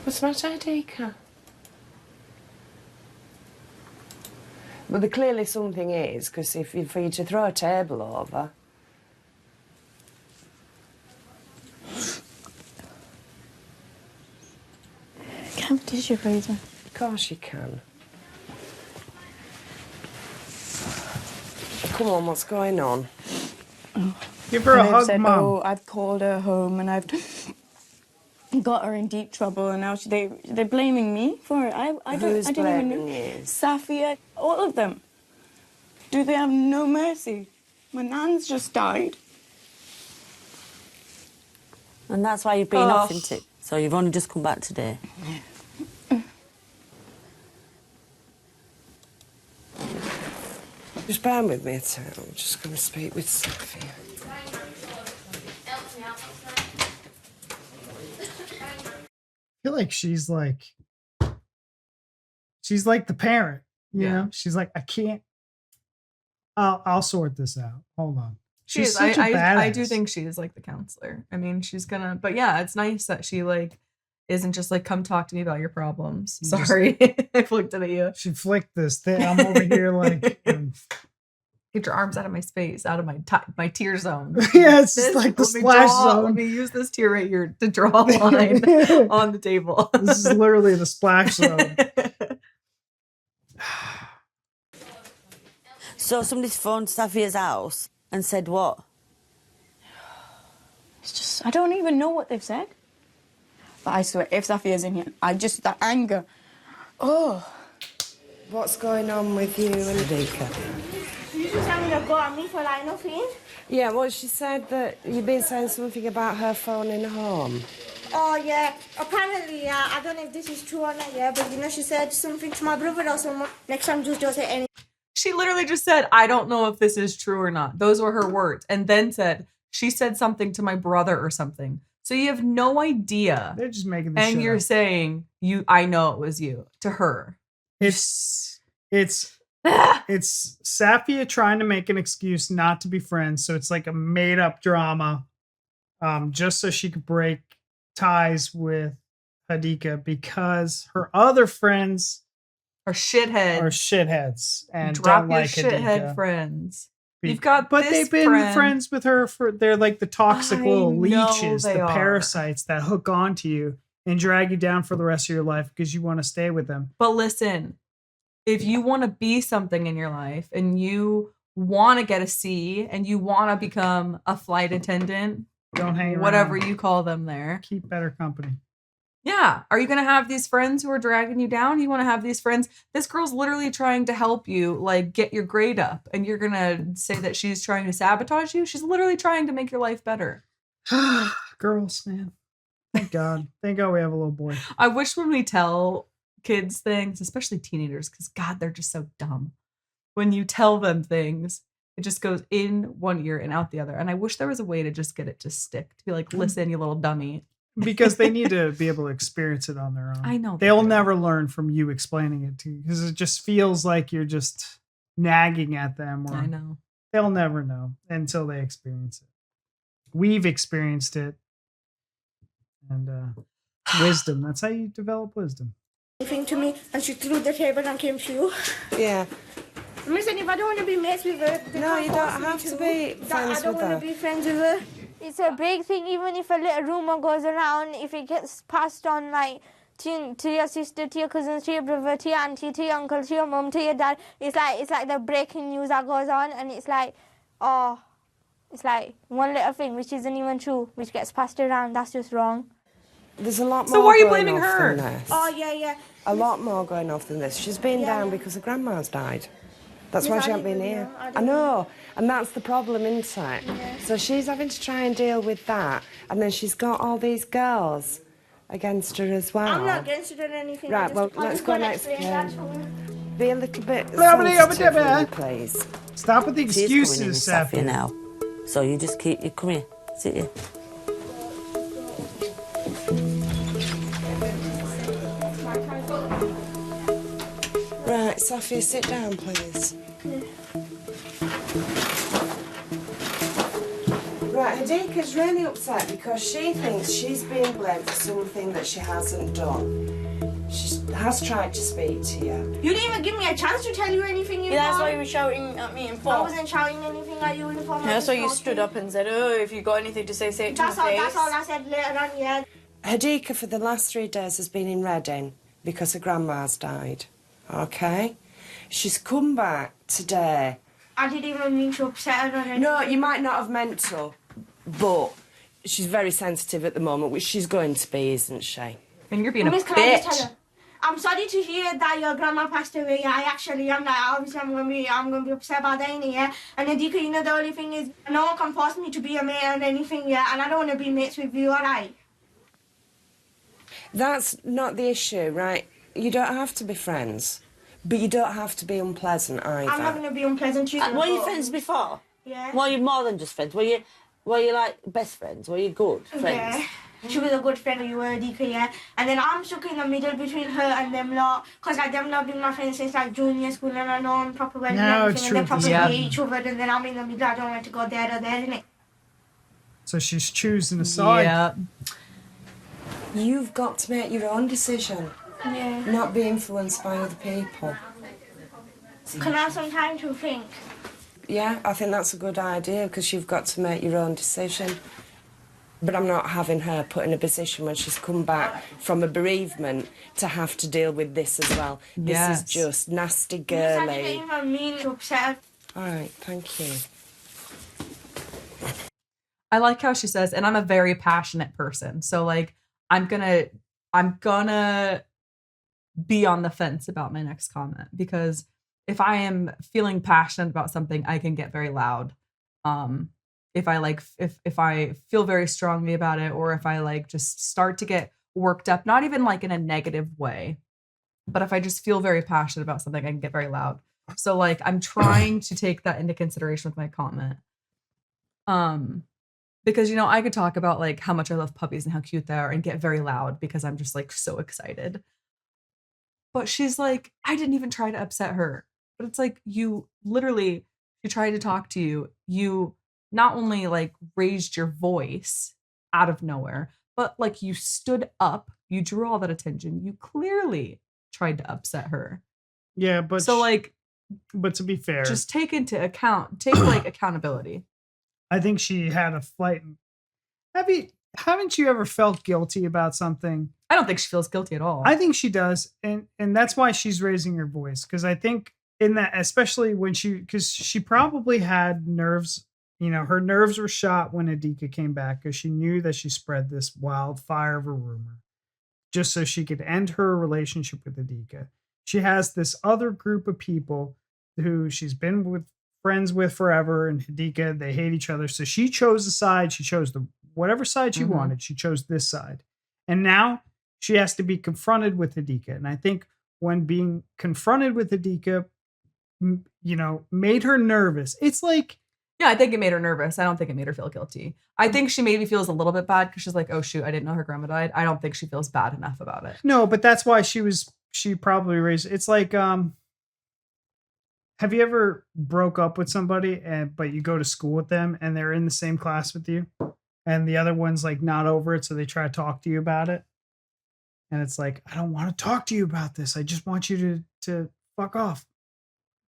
What's the matter, Hadika? Well, clearly something is, because for you to throw a table over... Can I have a tissue, please? Of course you can. Come on, what's going on? Oh. Give her a hug, said, Mom. Oh, I've called her home and I've got her in deep trouble, and now they're blaming me for it. I don't even know. Safia, all of them. Do they have no mercy? My nan's just died. And that's why you've been off, isn't it? So you've only just come back today. Just bear with me a second. I'm just going to speak with Sophia. I feel like she's like the parent, you know? She's like, I can't. I'll sort this out. Hold on. She's such a badass. I do think she is like the counselor. I mean, she's gonna, but yeah, it's nice that she like isn't just like, come talk to me about your problems. Sorry, I flicked it at you. She flicked this thing. I'm over here like, get your arms out of my space, out of my tear zone. Yeah, it's just like the splash zone. Let me use this tear right here to draw a line on the table. This is literally the splash zone. So somebody's phoned Safia's house and said what? It's just, I don't even know what they've said. But I swear, if Safia's in here, that anger. Oh. What's going on with you and Adika? You just having a go at me for like nothing. Yeah, well, she said that you've been saying something about her phoning home. Oh, yeah. Apparently, yeah. I don't know if this is true or not, yeah, but, you know, she said something to my brother or someone. Next time, just don't say anything. She literally just said, I don't know if this is true or not. Those were her words. And then said, she said something to my brother or something. So you have no idea. They're just making this and shit you're up. saying, I know it was you, to her. It's Safia trying to make an excuse not to be friends. So it's like a made up drama, just so she could break ties with Hadika because her other friends are shitheads and drop don't your like shithead Hadika. friends. You've got but this they've been friend. friends with her for they're like the toxic little leeches, they the are. parasites that hook onto you and drag you down for the rest of your life because you want to stay with them. But listen, if you want to be something in your life and you want to get a C and you want to become a flight attendant, don't hang around. Whatever you call them there. Keep better company. Yeah. Are you going to have these friends who are dragging you down? You want to have these friends? This girl's literally trying to help you, like, get your grade up. And you're going to say that she's trying to sabotage you? She's literally trying to make your life better. Girls, man. Thank God. Thank God we have a little boy. I wish when we tell kids things, especially teenagers, because God, they're just so dumb. When you tell them things, it just goes in one ear and out the other. And I wish there was a way to just get it to stick. To be like, listen, you little dummy. Because they need to be able to experience it on their own. I know. They'll never learn from you explaining it to you because it just feels like you're just nagging at them. Or I know. They'll never know until they experience it. We've experienced it. And wisdom. That's how you develop wisdom. Anything to me, and she threw the table and came to you. Yeah. Listen, if I don't want to be mates with her, No, you don't have to be friends I don't with her. want to be friends with her. It's a big thing, even if a little rumor goes around, if it gets passed on like to your sister, to your cousins, to your brother, to your auntie, to your uncle, to your mum, to your dad, it's like the breaking news that goes on, and it's like, oh, it's like one little thing which isn't even true, which gets passed around. That's just wrong. There's a lot more. So why are you going blaming off her? than this. Oh, yeah. A lot more going off than this. She's been down because her grandma's died. That's why Yes, she I hasn't been didn't here. know. I know, and that's the problem, isn't it? Yeah. So she's having to try and deal with that, and then she's got all these girls against her as well. I'm not against it or anything. Right, well, I'll let's just go and next explain that to her. Be a little bit sensitive, will you, please. Stop with the She's coming in, excuses, Safia, Safia. now. So you just come here, sit here. Right, Safia, sit down, please. Right, Hadika's really upset because she thinks she's being blamed for something that she hasn't done. She has tried to speak to you. You didn't even give me a chance to tell you anything. Yeah, that's why you were shouting at me in I force. wasn't shouting anything at you. Yeah, that's why you stood up and said, oh, if you got anything to say it to That's my face. that's all I said later on, yeah. Hadika, for the last 3 days, has been in Reading because her grandma's died. Okay? She's come back today. I didn't even mean to upset her or anything. No, you might not have meant to, but she's very sensitive at the moment, which she's going to be, isn't she? And you're being a Miss, can I just bitch. tell her? I'm sorry to hear that your grandma passed away. I actually am. Like, obviously, I'm gonna be upset about that, yeah. And Adika, you know, the only thing is, no one can force me to be a mate or anything, yeah. And I don't want to be mates with you, alright? That's not the issue, right? You don't have to be friends. But you don't have to be unpleasant either. I'm not going to be unpleasant to you. Were you friends before? Yeah. Were you more than just friends? Were you like best friends? Were you good friends? Yeah. She was a good friend, you were Dika, yeah. And then I'm stuck in the middle between her and them lot, because like them lot been my friends since like junior school, and I know I'm proper well and everything, and they probably hate each other, and then I'm in the middle, I don't want to go there or there, innit? So she's choosing a side. Yeah. You've got to make your own decision. Yeah. Not be influenced by other people. Can I have some time to think? Yeah, I think that's a good idea, because you've got to make your own decision. But I'm not having her put in a position where she's come back from a bereavement to have to deal with this as well. Yes. This is just nasty I girly. didn't even mean to upset her. All right, thank you. I like how she says, and I'm a very passionate person. So like, I'm gonna be on the fence about my next comment, because if I am feeling passionate about something, I can get very loud. If I feel very strongly about it, or if I like just start to get worked up, not even like in a negative way, but if I just feel very passionate about something, I can get very loud. So like, I'm trying to take that into consideration with my comment. Because, you know, I could talk about like how much I love puppies and how cute they are and get very loud because I'm just like so excited. But she's like, I didn't even try to upset her. But it's like, you literally, she tried to talk to you. You not only like raised your voice out of nowhere, but like you stood up, you drew all that attention. You clearly tried to upset her. Yeah, but so like, but to be fair, just take like accountability. I think she had a flight. Haven't you ever felt guilty about something? I don't think she feels guilty at all. I think she does, and that's why she's raising her voice, because I think in that, especially when because she probably had nerves. You know, her nerves were shot when Adika came back, because she knew that she spread this wildfire of a rumor just so she could end her relationship with Adika. She has this other group of people who she's been friends with forever, and Adika, they hate each other. So she chose a side. She chose whatever side she wanted. She chose this side. And now she has to be confronted with Adika. And I think when being confronted with Adika, you know, made her nervous. It's like, yeah, I think it made her nervous. I don't think it made her feel guilty. I think she maybe feels a little bit bad because she's like, oh shoot, I didn't know her grandma died. I don't think she feels bad enough about it. No, but that's why she probably raised. It's like, have you ever broke up with somebody but you go to school with them and they're in the same class with you, and the other one's like not over it, so they try to talk to you about it, and it's like, I don't want to talk to you about this. I just want you to fuck off.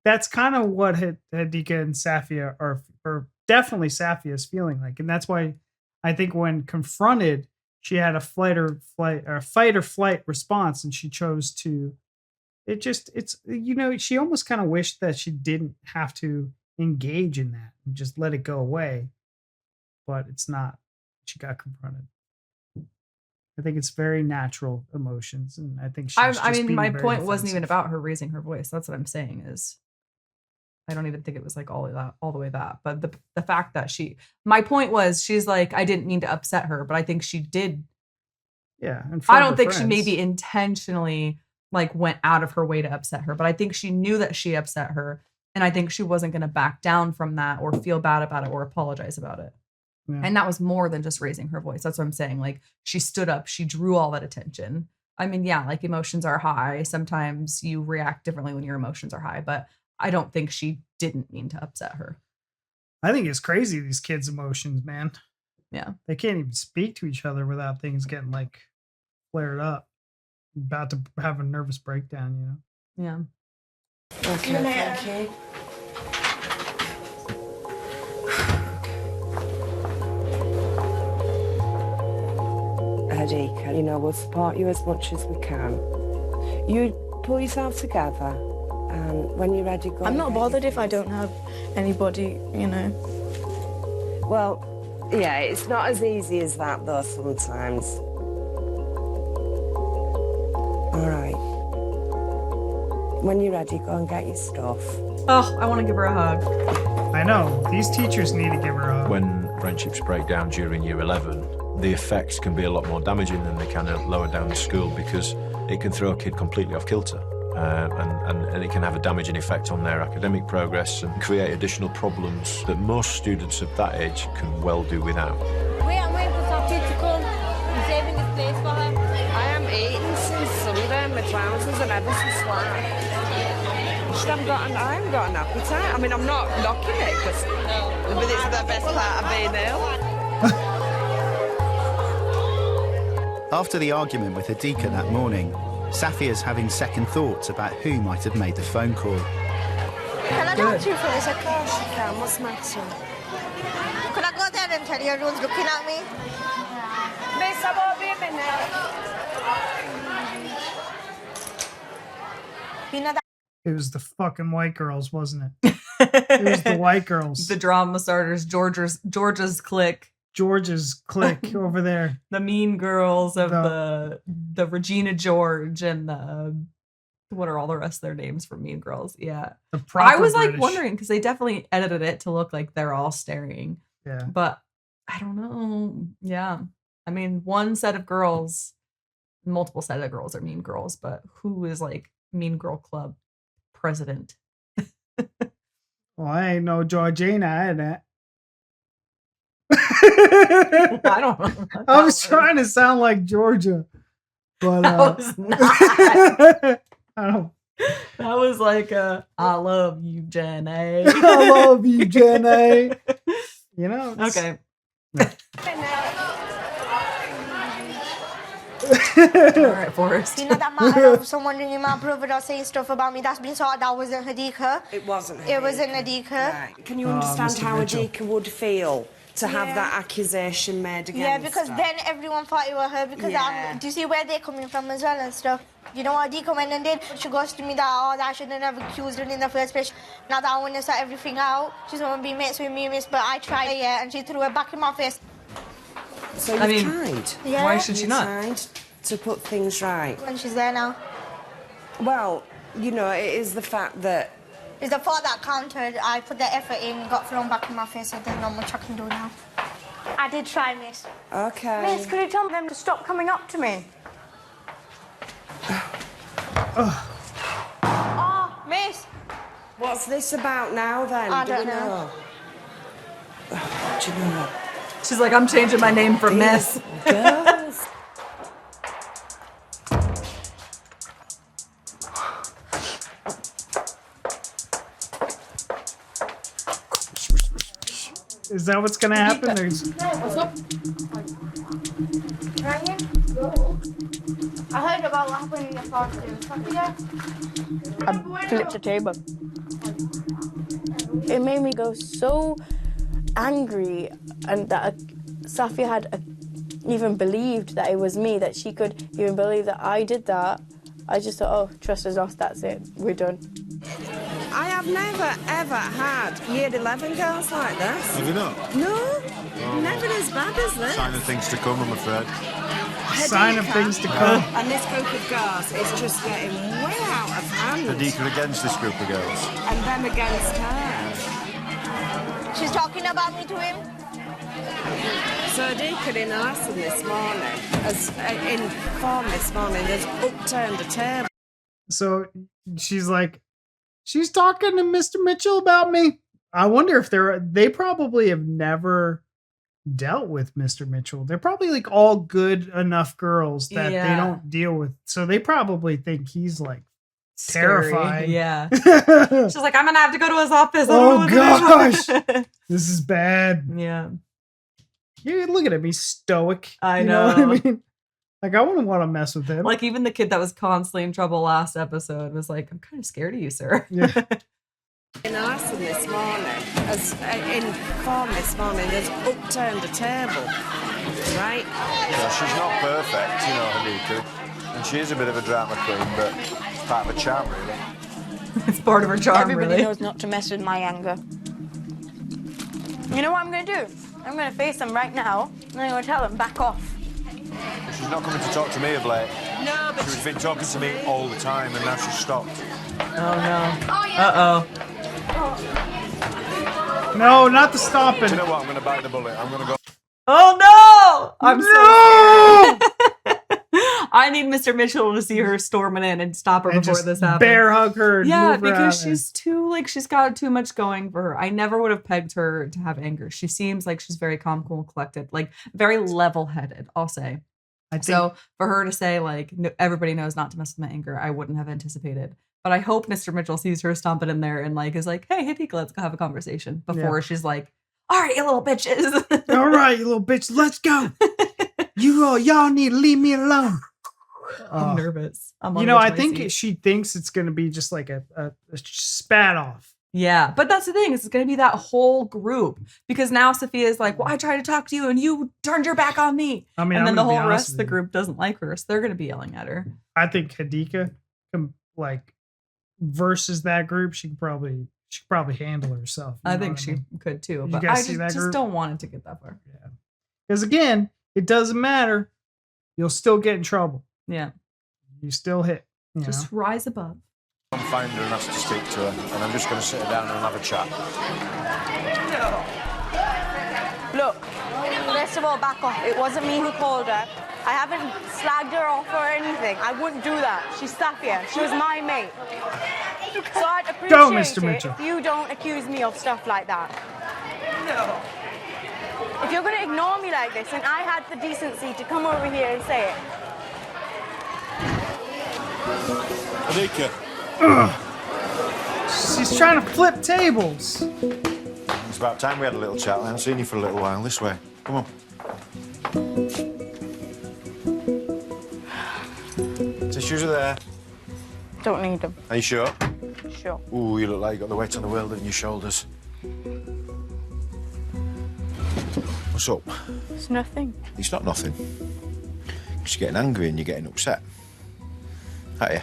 That's kind of what Adika and Safia are definitely Safia is feeling like, and that's why I think when confronted, she had a fight or flight response, and she chose to. It's you know, she almost kind of wished that she didn't have to engage in that and just let it go away, but it's not. She got confronted. I think it's very natural emotions, and I think she's I mean, my point defensive. wasn't even about her raising her voice. That's what I'm saying is, I don't even think it was like all the way that. But the fact that my point was, she's like, I didn't mean to upset her, but I think she did. Yeah, and I don't think she maybe intentionally like went out of her way to upset her, but I think she knew that she upset her, and I think she wasn't going to back down from that or feel bad about it or apologize about it. Yeah. And that was more than just raising her voice. That's what I'm saying. Like, she stood up, she drew all that attention. I mean, yeah, like emotions are high. Sometimes you react differently when your emotions are high, but I don't think she didn't mean to upset her. I think it's crazy, these kids' emotions, man. Yeah. They can't even speak to each other without things getting like flared up. About to have a nervous breakdown, you know? Yeah. Okay, thank you. Adika, you know, we'll support you as much as we can. You pull yourself together, and when you're ready, go. I'm not bothered if I don't have anybody, you know. Well, yeah, it's not as easy as that, though, sometimes. All right. When you're ready, go and get your stuff. Oh, I want to give her a hug. I know. These teachers need to give her a hug. When friendships break down during year 11, the effects can be a lot more damaging than they can lower down the school, because it can throw a kid completely off kilter. and it can have a damaging effect on their academic progress and create additional problems that most students of that age can well do without. Wait, I'm waiting for Sophie to come. I'm saving this place for her. I am eating since Sunday. My trousers are ever so slack. I haven't got an appetite. I mean, I'm not knocking it, but it's the best part of being ill. After the argument with Adika that morning, Safia's having second thoughts about who might have made the phone call. Can I talk to you for a second? Of course you can. What's the matter? Could I go there and tell you everyone's looking at me? Miss, I won't be a minute. You know that. It was the fucking white girls, wasn't it? It was the white girls. The drama starters, Georgia's clique. George's clique over there. The mean girls of the Regina George and the what are all the rest of their names for Mean Girls? Yeah. I was like wondering because they definitely edited it to look like they're all staring. Yeah. But I don't know. Yeah. I mean, one set of girls, multiple set of girls are mean girls, but who is like Mean Girl Club president? Well, I ain't no Georgina, I that. I don't know. I was trying to sound like Georgia, but was not. I don't. That was like I love you, Jen A. I love you, Jen A. You know. Okay. All right, Forrest. You know that matter of someone ringing my brother or saying stuff about me? That's been sorted out. Wasn't Hadika? It wasn't. It wasn't Hadika. Right. Can you understand how Hadika would feel to have that accusation made against Yeah, because her? then everyone thought it was her. Because do you see where they're coming from as well and stuff? You know what Hadika went and did? She goes to me that I shouldn't have accused her in the first place. Now that I want to sort everything out, she's going to be mates with me, miss. But I tried, and she threw it back in my face. So you tried? Yeah. Why should she not? Tried to put things right. And she's there now. Well, you know, it is the fact that... It's the fault that counted. I put the effort in, got thrown back in my face, and there's not much I can do now. I did try, miss. Okay. Miss, could you tell them to stop coming up to me? Oh, miss. What's this about now, then? I don't know. Do you know? She's like, I'm changing my name from Miss. Girls. Is that what's gonna happen? There's... What's up? Ryan? I heard about what happened in your costume. I flipped the table. It made me go so angry, and that Safia had even believed that it was me, that she could even believe that I did that. I just thought, oh, trust is lost, that's it, we're done. I have never, ever had year 11 girls like this. Have you not? No, never as bad as this. Sign of things to come, I'm afraid. Sign of things to come. And this group of girls is just getting way out of hand. Hadika against this group of girls. And them against her. She's talking about me to him. So Hadika in a lesson this morning, in form this morning, has upturned a table. So she's like, she's talking to Mr. Mitchell about me. I wonder if they probably have never dealt with Mr. Mitchell. They're probably like all good enough girls that they don't deal with. So they probably think he's like terrifying. Yeah. She's like, I'm gonna have to go to his office. Oh gosh. This is bad. Yeah. Yeah, look at him. He's stoic. I you know. What I mean? Like, I wouldn't want to mess with him. Like, even the kid that was constantly in trouble last episode was like, I'm kind of scared of you, sir. Yeah. In a lesson this morning, in form this morning, has upturned a table, right? Yeah, she's not perfect, you know, Hadika. And she is a bit of a drama queen, but it's part of her charm, really. It's part of her charm, Everybody really. knows not to mess with my anger. You know what I'm going to do? I'm going to face them right now, and I'm going to tell them, back off. She's not coming to talk to me of late. No, but She's been talking to me all the time, and now she's stopped. Oh, no. Uh-oh. No, not the stopping. Do you know what? I'm going to bite the bullet. I'm going to go. Oh, no! I'm so I need Mr. Mitchell to see her storming in and stop her And before just this happens. bear hug her. And Yeah, move her because out. she's too, like, she's got too much going for her. I never would have pegged her to have anger. She seems like she's very calm, cool, collected, like very level-headed, I'll say. So for her to say, like, no, everybody knows not to mess with my anger, I wouldn't have anticipated. But I hope Mr. Mitchell sees her stomping in there and, like, is like, hey, Hidika, let's go have a conversation. Before she's like, all right, you little bitches. All right, you little bitch, let's go. Y'all need to leave me alone. I'm nervous. I think she thinks it's going to be just like a spat off. Yeah, but that's the thing. It's going to be that whole group. Because now Sophia's like, well, I tried to talk to you and you turned your back on me. I mean, and then the whole honest rest of with the you. group doesn't like her. So they're going to be yelling at her. I think Hidika, like, versus that group, she could probably handle herself. I think she could too. But guys I see that just group? don't want it to get that far. Yeah. Because again, it doesn't matter. You'll still get in trouble. Yeah. You still hit. You Just know? rise above. I'm find her and ask to speak to her, and I'm just going to sit her down and have a chat. Look, first of all, back off. It wasn't me who called her. I haven't slagged her off or anything. I wouldn't do that. She's Safia. She was my mate. So I'd appreciate Go, Mr. it Mitchell. if you don't accuse me of stuff like that. If you're going to ignore me like this, and I had the decency to come over here and say it. Hidika. She's trying to flip tables. It's about time we had a little chat. I haven't seen you for a little while. This way. Come on. Tissues are there. Don't need them. Are you sure? Sure. Ooh, you look like you got the weight of the world on your shoulders. What's up? It's nothing. It's not nothing. Because you're getting angry and you're getting upset. Are you?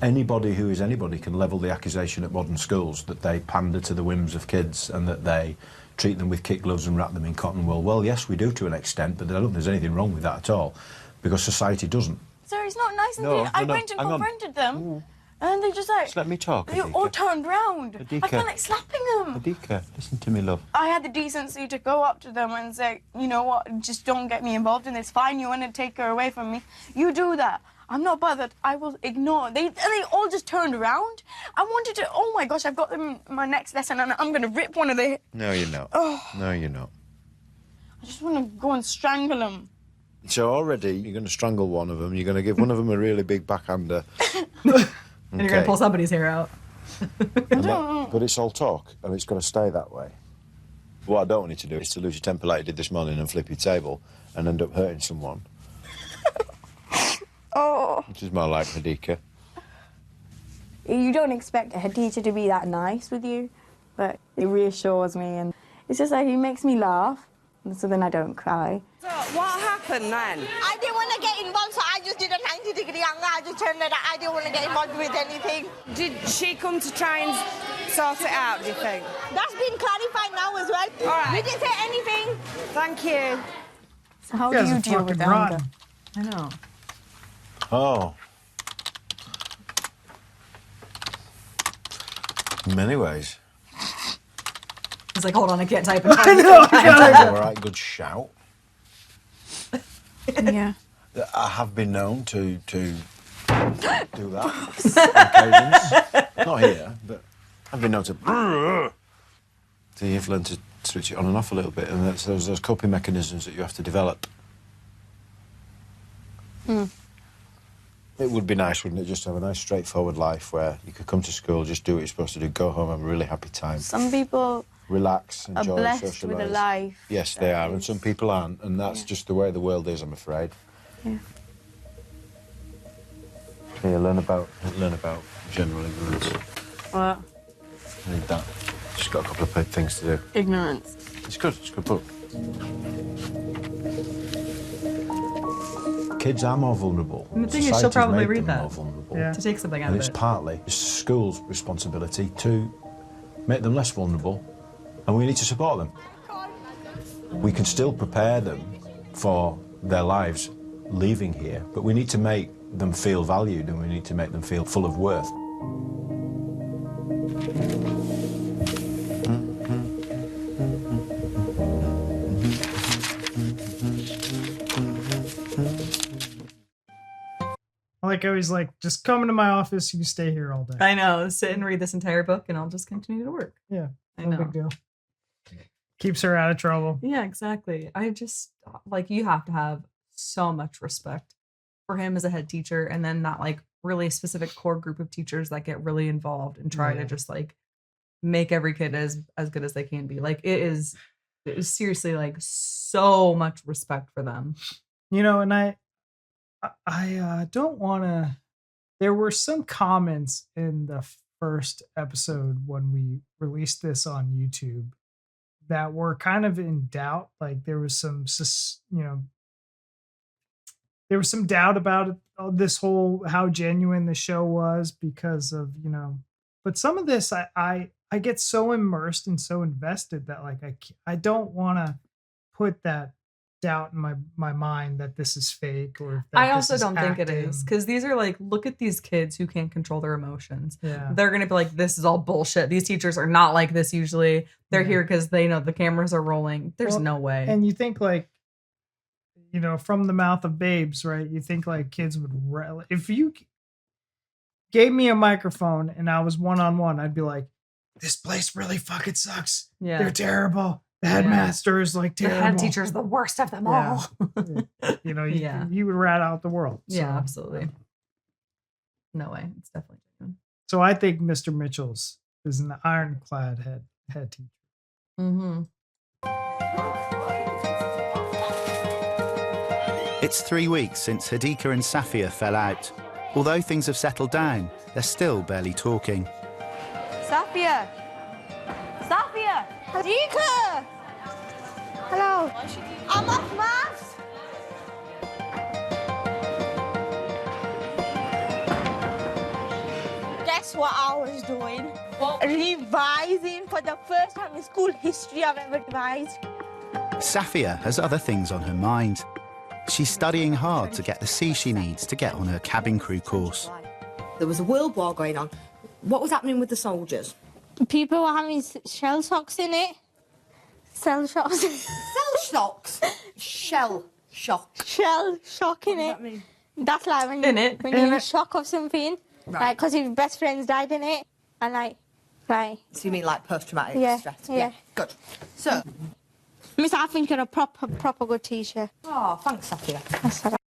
Anybody who is anybody can level the accusation at modern schools that they pander to the whims of kids and that they treat them with kid gloves and wrap them in cotton wool. Well, yes, we do to an extent, but I don't think there's anything wrong with that at all, because society doesn't. Sir, it's not nice. No, I no, went and hang on. confronted them, and they just like... Just let me talk, They all turned round. I Hidika. felt like slapping them. Hidika, listen to me, love. I had the decency to go up to them and say, you know what, just don't get me involved in this. Fine, you want to take her away from me, you do that. I'm not bothered. I will ignore. They all just turned around. I wanted to, oh my gosh, I've got them in my next lesson and I'm going to rip one of their... No, you're not. Oh. No, you're not. I just want to go and strangle them. So already you're going to strangle one of them. You're going to give one of them a really big backhander. And you're going to pull somebody's hair out. But it's all talk, and it's going to stay that way. What I don't want you to do is to lose your temper like you did this morning and flip your table and end up hurting someone. Oh. Which is more like Hidika. You don't expect a teacher to be that nice with you, but it reassures me, and it's just like he makes me laugh, and so then I don't cry. So what happened then? I didn't want to get involved, so I just did a 90-degree angle. I just turned it out. I didn't want to get involved with anything. Did she come to try and sort it out, do you think? That's been clarified now as well. All right. We didn't say anything. Thank you. So how You do guys you are deal with fucking rotten. anger? I know. Oh. In many ways. He's like, hold on, I can't type. I know. All right, good shout. Yeah. I have been known to do that on occasions. Not here, but I've been known to... So you've learned to switch it on and off a little bit, and there's those coping mechanisms that you have to develop. It would be nice, wouldn't it, just to have a nice, straightforward life where you could come to school, just do what you're supposed to do, go home, have a really happy time. Some people Relax, are enjoy, blessed socialise. with a life. Yes, they are, and some people aren't, and that's just the way the world is, I'm afraid. Yeah. So you learn about general ignorance. What? I need that. Just got a couple of things to do. Ignorance. It's good book. Kids are more vulnerable. And the thing is, she'll Society's probably made read them that more vulnerable. to take something out And of it's it. partly the school's responsibility to make them less vulnerable, and we need to support them. We can still prepare them for their lives leaving here, but we need to make them feel valued, and we need to make them feel full of worth. like always like, just come into my office. You stay here all day. I know. Sit and read this entire book, and I'll just continue to work. Yeah, I no know. big deal. Keeps her out of trouble. Yeah, exactly. I just like you have to have so much respect for him as a head teacher, and then that like really specific core group of teachers that get really involved and try to just like make every kid as good as they can be. Like it is seriously like so much respect for them. You know, and I don't want to. There were some comments in the first episode when we released this on YouTube that were kind of in doubt. Like there was some, there was some doubt about this whole how genuine the show was because of, but some of this I get so immersed and so invested that like I don't want to put that doubt in my mind that this is fake or that I also don't think it is, because these are like, look at these kids who can't control their emotions. Yeah. They're gonna be like, this is all bullshit. These teachers are not like this usually. They're here because they know the cameras are rolling. There's no way. And you think like, from the mouth of babes, right? You think like kids would if you gave me a microphone and I was one-on-one, I'd be like, this place really fucking sucks. Yeah. They're terrible. The headmaster is like terrible. The head teacher is the worst of them all. You would rat out the world. So. Yeah, absolutely. No way. It's definitely genuine. So I think Mr. Mitchell's is an ironclad head teacher. Mm-hmm. It's 3 weeks since Hadika and Safia fell out. Although things have settled down, they're still barely talking. Safia! Safia! Hadika! Hello. I'm off maths. Guess what I was doing? Revising for the first time in school history I've ever revised. Safia has other things on her mind. She's studying hard to get the C she needs to get on her cabin crew course. There was a world war going on. What was happening with the soldiers? People were having shell shocks in it. Shell shocks. Cell shocks? Shell shock. Shell shock in it. What does that mean? That's like when In you're in it. shock of something. Right. Like, because your best friends died in it. And like. So you mean like post-traumatic Yeah, stress? yeah. Good. So, Miss, I think you're a proper good teacher. oh, thanks, Safia. That's all right.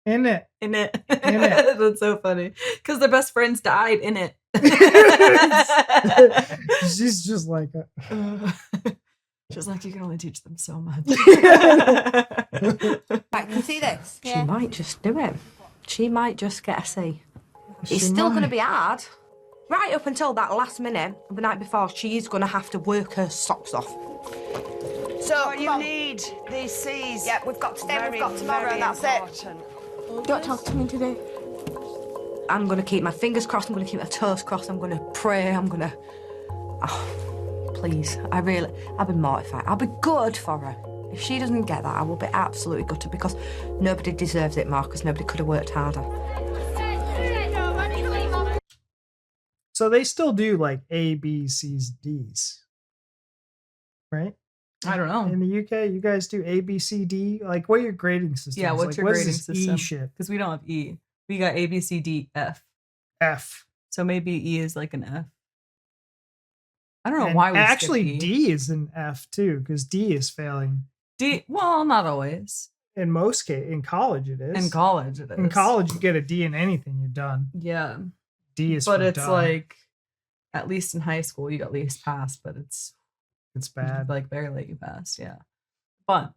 In it. In it. In it. That's so funny. Because their best friends died in it. She's just like She's like, you can only teach them so much. Right, can you see this? Yeah. She might just do it. She might just get a C. She It's still might. going to be hard. Right up until that last minute, the night before, she is going to have to work her socks off. So you need these C's. Yeah, we've got today, we've got tomorrow, very that's important. Don't talk to me today. I'm going to keep my fingers crossed, I'm going to keep my toes crossed, I'm going to pray, I'm going to... Oh, please, I've been mortified. I'll be good for her. If she doesn't get that, I will be absolutely gutted because nobody deserves it more because nobody could have worked harder. So they still do like A, B, C's, D's, right? I don't know. In the UK, you guys do A, B, C, D. Like, what are your grading systems? Yeah, what's like, your what is grading this system? E shit. Because we don't have E. We got A, B, C, D, F. F. So maybe E is like an F. I don't know And why we actually skipped E. D is an F too, because D is failing. D, well, not always. In most cases, in college it is. In college it is. In college, you get a D in anything, you're done. Yeah. D is But for it's dumb. like, at least in high school, you at least pass, but it's bad. Like barely let you pass, yeah. But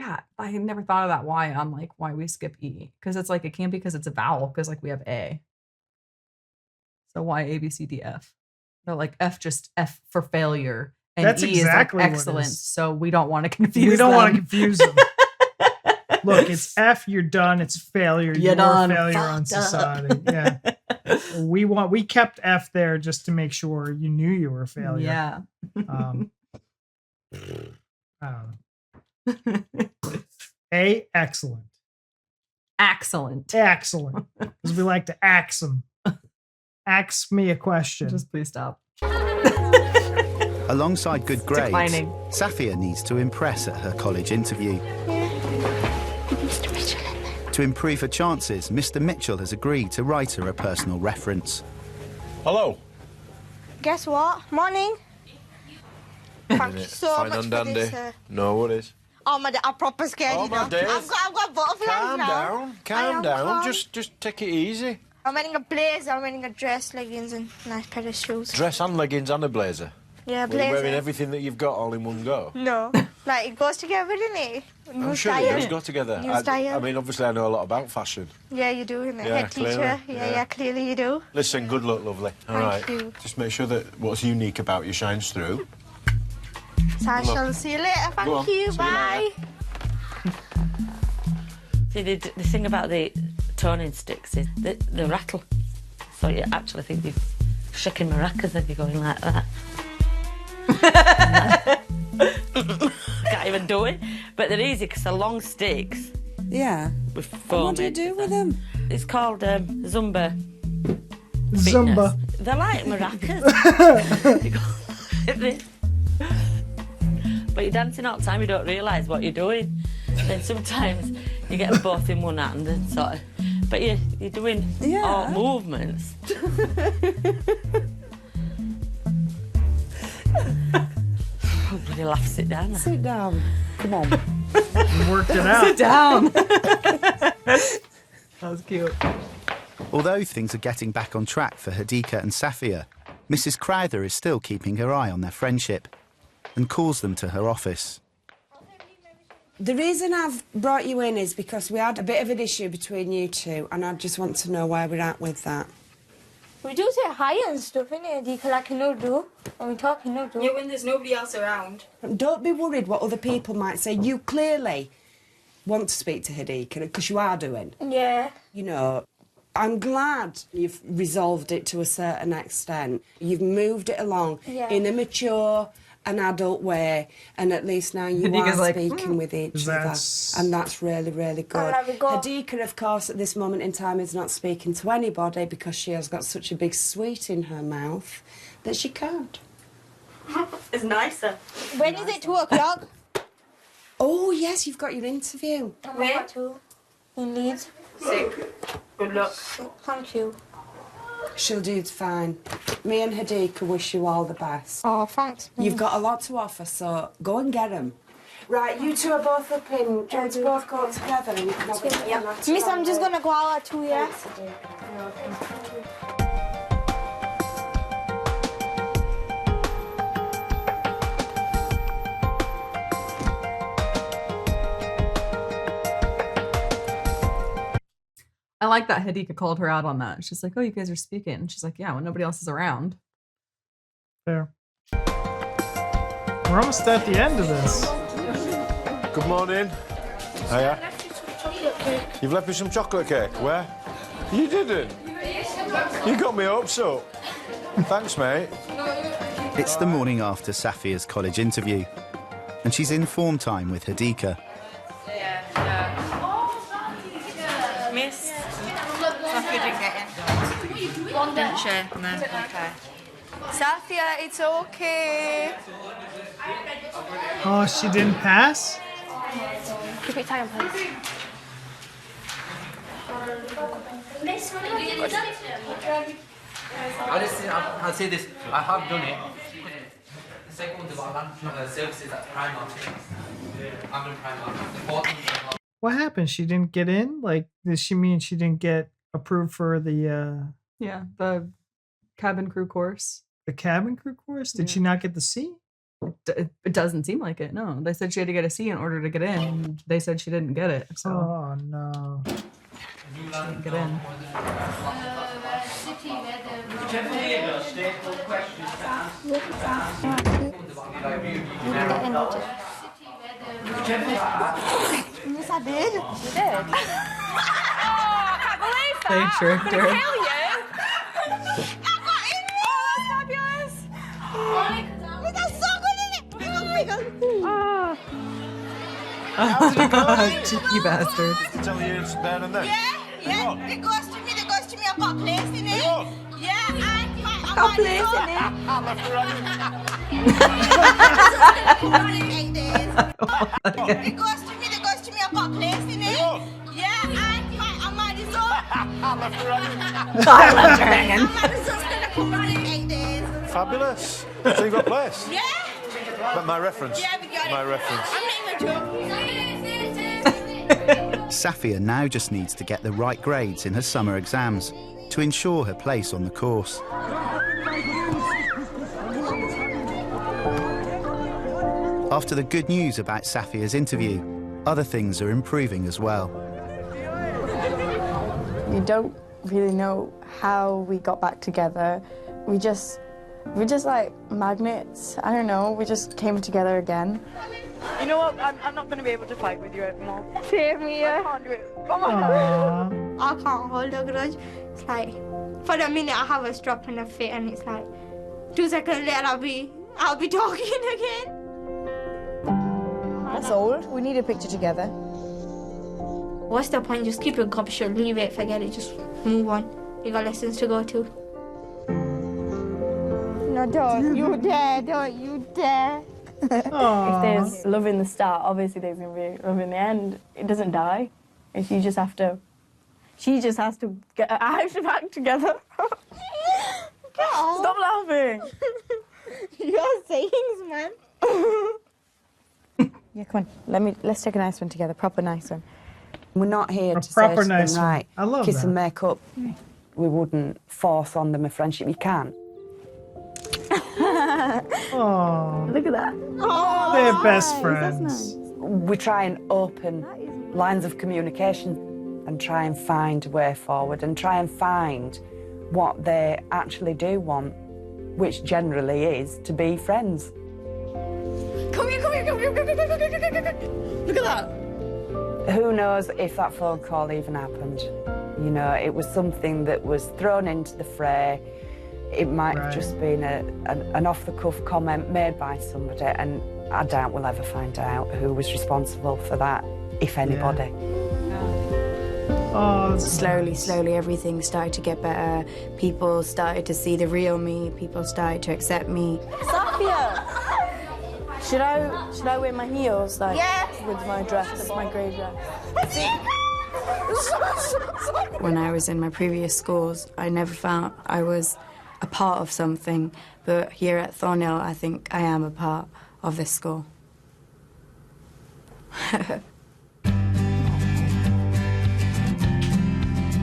yeah, I had never thought of that why on like why we skip E. Because it's like it can't be because it's a vowel, because like we have A. So why A, B, C, D, F? No, like F just F for failure. And That's E exactly is what like it excellence. is. So we don't want to confuse We don't them. want to confuse them. Look, it's F, you're done. It's failure. You're You're done. a failure on Fucked up. society. Yeah. We kept F there just to make sure you knew you were a failure. Yeah. I don't know. A, excellent. Excellent. Excellent. Because we like to ax them. Ask me a question. Just please stop. Alongside good grades, declining. Safia needs to impress at her college interview. Mr. Mitchell in there. To improve her chances, Mr. Mitchell has agreed to write her a personal reference. Hello. Guess what? Morning. Thank you so Fine much and for dandy. this. No worries. Oh my, I'm proper scared. Oh, you my know. days. I've got butterflies Calm now. down. Calm down. Just take it easy. I'm wearing a blazer. I'm wearing a dress, leggings, and a nice pair of shoes. Dress and leggings and a blazer. Yeah, Were you blazer. wearing everything that you've got all in one go? No, like it goes together, doesn't it? New I'm sure style. it does go together. New style. I mean, obviously, I know a lot about fashion. Yeah, you do, innit? Yeah, Head teacher. clearly, Yeah, yeah. clearly you do. Listen, good luck, lovely. All right. Thank you. Just make sure that what's unique about you shines through. So I Good luck. shall see you later. Go on. Thank you. See you Bye. See, the thing about the toning sticks is they rattle. So you actually think you're shaking maracas and you're going like that. Can't even do it. But they're easy because they're long sticks. Yeah. With And foam. what do you do with them? It's called Zumba. Zumba. Fitness. They're like maracas. You go like this. But you're dancing all the time, you don't realise what you're doing. Then sometimes you get them both in one hand and sort of... But you're doing all movements. Everybody laughs. Sit down. Sit down. Come on. You worked it out. Sit down. That was cute. Although things are getting back on track for Hadika and Safia, Mrs. Crowther is still keeping her eye on their friendship and calls them to her office. The reason I've brought you in is because we had a bit of an issue between you two, and I just want to know where we're at with that. We do say hi and stuff, innit? You can like in Urdu, and we talk in Urdu. Yeah, when there's nobody else around. Don't be worried what other people might say. You clearly want to speak to Hadika, because you are doing. Yeah. You know, I'm glad you've resolved it to a certain extent. You've moved it along in a mature and adult way, and at least now you Hadika's are like, speaking with each other, and that's really, really good. there we go. Hadika, of course, at this moment in time is not speaking to anybody because she has got such a big sweet in her mouth that she can't. It's nicer. When is it 2 o'clock? Oh, yes, you've got your interview. Where? In Leeds. Sick. Good luck. Thank you. She'll do fine. Me and Hadika wish you all the best. Oh, thanks. You've got a lot to offer, so go and get them. Right, you two are both up in. Do you want to both go together and you can have a Yeah. Miss, I'm just gonna go out at 2, yeah? I like that Hadika called her out on that. She's like, oh, you guys are speaking. And she's like, yeah, when nobody else is around. Fair. We're almost at the end of this. Good morning. Hiya. You've left me some chocolate cake. Where? You didn't. You got me hopes up. Thanks, mate. It's the morning after Safia's college interview, and she's in form time with Hadika. Miss. Safia didn't get in. Didn't she? No. Okay. Safia, it's okay. Oh, she didn't pass? Keep it time, please. I'll say this. I have done it. The second one's about land services at Primark. I'm in Primark. The fourth one's What happened? She didn't get in? Like, does she mean she didn't get approved for the cabin crew course? The cabin crew course? Did she not get the C? It doesn't seem like it, no. They said she had to get a C in order to get in. They said she didn't get it, so. Oh, no. She didn't get in. Yes, I did. You did? Oh, I can't believe that. They tricked her. Hell yeah. I got in there. Oh, that's fabulous. Oh, that's so good, isn't it? Oh. Cheeky bastard. Tell you it's there and then. Yeah. It goes to me. I've got place in it. Yeah, I've got place in it. I left her on it. 8 days. It goes to me. I've got place in it. Yeah, I left her hanging. Fabulous. So you got a place? Yeah. But my reference. Yeah, we got it. My reference. I'm not even joking. Safia now just needs to get the right grades in her summer exams to ensure her place on the course. After the good news about Safia's interview, other things are improving as well. We don't really know how we got back together. We're just like magnets. I don't know. We just came together again. You know what? I'm not going to be able to fight with you anymore. Same here. I can't do it. Come on. I can't hold a grudge. It's like, for a minute I have a strop and a fit, and it's like, 2 seconds later I'll be talking again. That's old. We need a picture together. What's the point? Just keep your gob shut, leave it, forget it, just move on. You got lessons to go to. No, don't you dare, don't you dare. If there's love in the start, obviously there's going to be love in the end. It doesn't die. If you just have to... She just has to get her eyes back together. Stop laughing. Your sayings, man. Yeah, come on. Let's take a nice one together. Proper nice one. We're not here to proper say to nice them, one. right, I love kiss that. and make up. We wouldn't force on them a friendship. You can't. Oh, look at that. Oh, they're best friends. We try and open lines of communication and try and find a way forward and try and find what they actually do want, which generally is to be friends. Come here. Look at that. Who knows if that phone call even happened? You know, it was something that was thrown into the fray. It might have just been an off-the-cuff comment made by somebody, and I doubt we'll ever find out who was responsible for that, if anybody. Oh, slowly, everything started to get better. People started to see the real me. People started to accept me. Safia! Should I wear my heels, like, with my dress, my grey dress? When I was in my previous schools, I never felt I was a part of something, but here at Thornhill, I think I am a part of this school.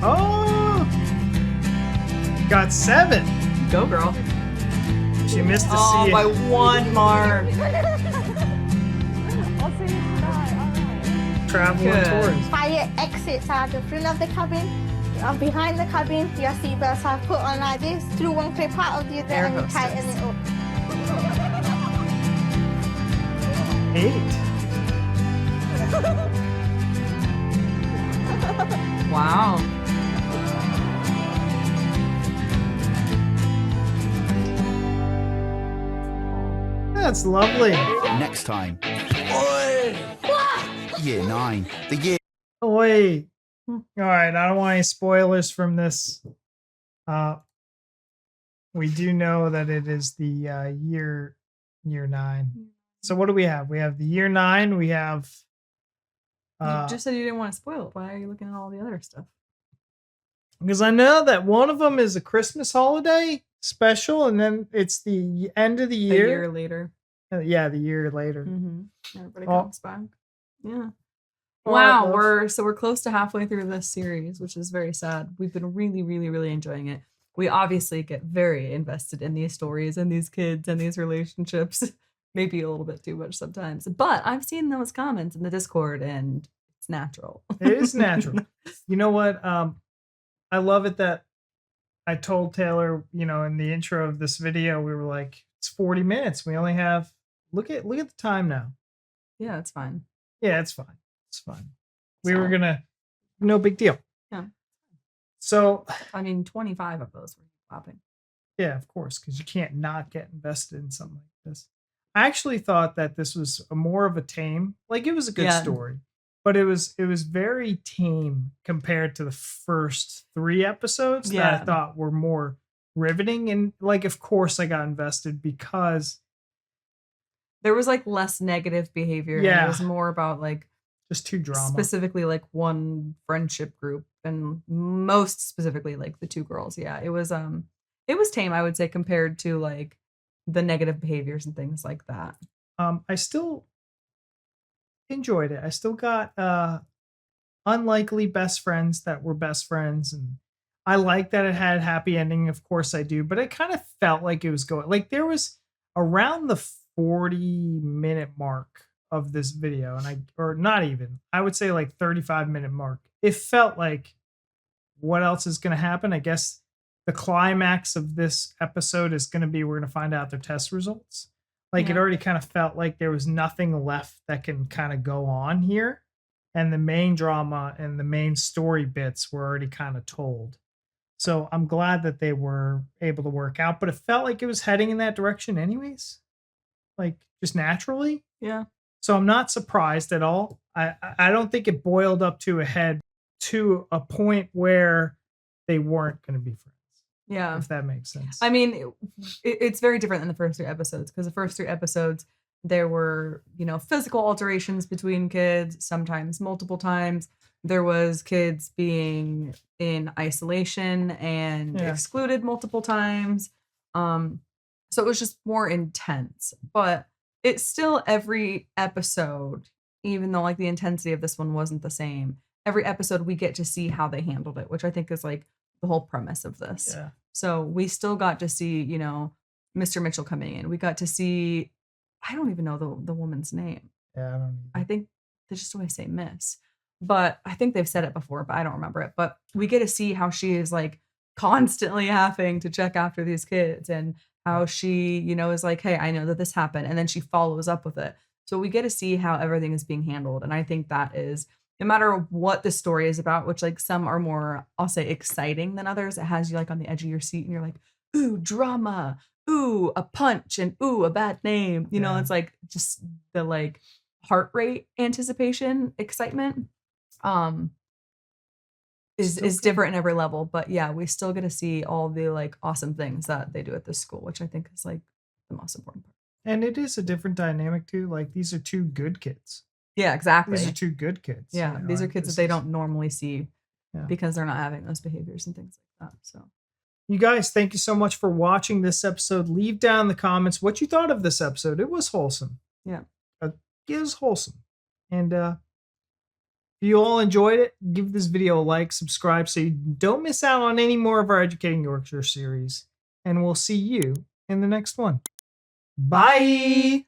Oh! Got 7. Go, girl. She missed the Oh, C. by 1 mark. Traveling tours. Fire exits are the front of the cabin. Behind the cabin, your seatbelts are put on like this, through one clip out of the other, and you tighten it up. 8. Wow. That's lovely. Next time. Year 9. The year. Oh, wait. All right. I don't want any spoilers from this. We do know that it is the year 9. So what do we have? We have the year 9. We have. You just said you didn't want to spoil it. Why are you looking at all the other stuff? Because I know that one of them is a Christmas holiday special, and then it's the end of the year. A year later. Yeah, the year later. Everybody comes back. Yeah. Wow, we're close to halfway through this series, which is very sad. We've been really, really, really enjoying it. We obviously get very invested in these stories and these kids and these relationships. Maybe a little bit too much sometimes. But I've seen those comments in the Discord, and it's natural. It is natural. You know what? I love it that I told Taylor, in the intro of this video, we were like, it's 40 minutes. We only have look at the time now. Yeah, it's fine. Yeah, it's fine. It's fine. We were gonna, no big deal. Yeah. So 25 of those were popping. Yeah, of course, because you can't not get invested in something like this. I actually thought that this was more of a tame, like it was a good story, but it was very tame compared to the first 3 episodes that I thought were more riveting. And like, of course I got invested because there was like less negative behavior. Yeah. And it was more about like Just too drama. Specifically, like one friendship group, and most specifically, like the two girls. Yeah, it was tame, I would say, compared to like the negative behaviors and things like that. I still enjoyed it. I still got unlikely best friends that were best friends, and I like that it had a happy ending. Of course I do, but it kind of felt like it was going like there was around the 40-minute mark of this video, and or not even, I would say like 35-minute mark. It felt like, what else is going to happen? I guess the climax of this episode is going to be, we're going to find out their test results. Like it already kind of felt like there was nothing left that can kind of go on here. And the main drama and the main story bits were already kind of told. So I'm glad that they were able to work out, but it felt like it was heading in that direction anyways. Like just naturally. Yeah. So I'm not surprised at all. I don't think it boiled up to a head to a point where they weren't going to be friends. Yeah. If that makes sense. I mean, it's very different than the first 3 episodes, because the first 3 episodes, there were, you know, physical alterations between kids, sometimes multiple times. There was kids being in isolation and excluded multiple times. So it was just more intense, but it's still every episode, even though like the intensity of this one wasn't the same. Every episode we get to see how they handled it, which I think is like the whole premise of this. Yeah. So we still got to see, you know, Mr. Mitchell coming in. We got to see, I don't even know the woman's name. Yeah, I don't I think they just always say Miss, but I think they've said it before, but I don't remember it. But we get to see how she is like constantly having to check after these kids, and how she, you know, is like, hey, I know that this happened. And then she follows up with it. So we get to see how everything is being handled. And I think that is, no matter what the story is about, which like some are more, I'll say, exciting than others, it has you like on the edge of your seat and you're like, ooh, drama, ooh, a punch, and ooh, a bad name. You know, it's like just the like heart rate, anticipation, excitement is different in every level. But yeah, we still get to see all the like awesome things that they do at this school, which I think is like the most important part. And it is a different dynamic too. Like these are 2 good kids. Yeah, exactly. These are 2 good kids. Yeah, you know, these are kids that they don't normally see Yeah. because they're not having those behaviors and things like that. So You guys, thank you so much for watching this episode. Leave down in the comments what you thought of this episode. It was wholesome. Yeah. It was wholesome. And if you all enjoyed it, give this video a like, subscribe so you don't miss out on any more of our Educating Yorkshire series. And we'll see you in the next one. Bye.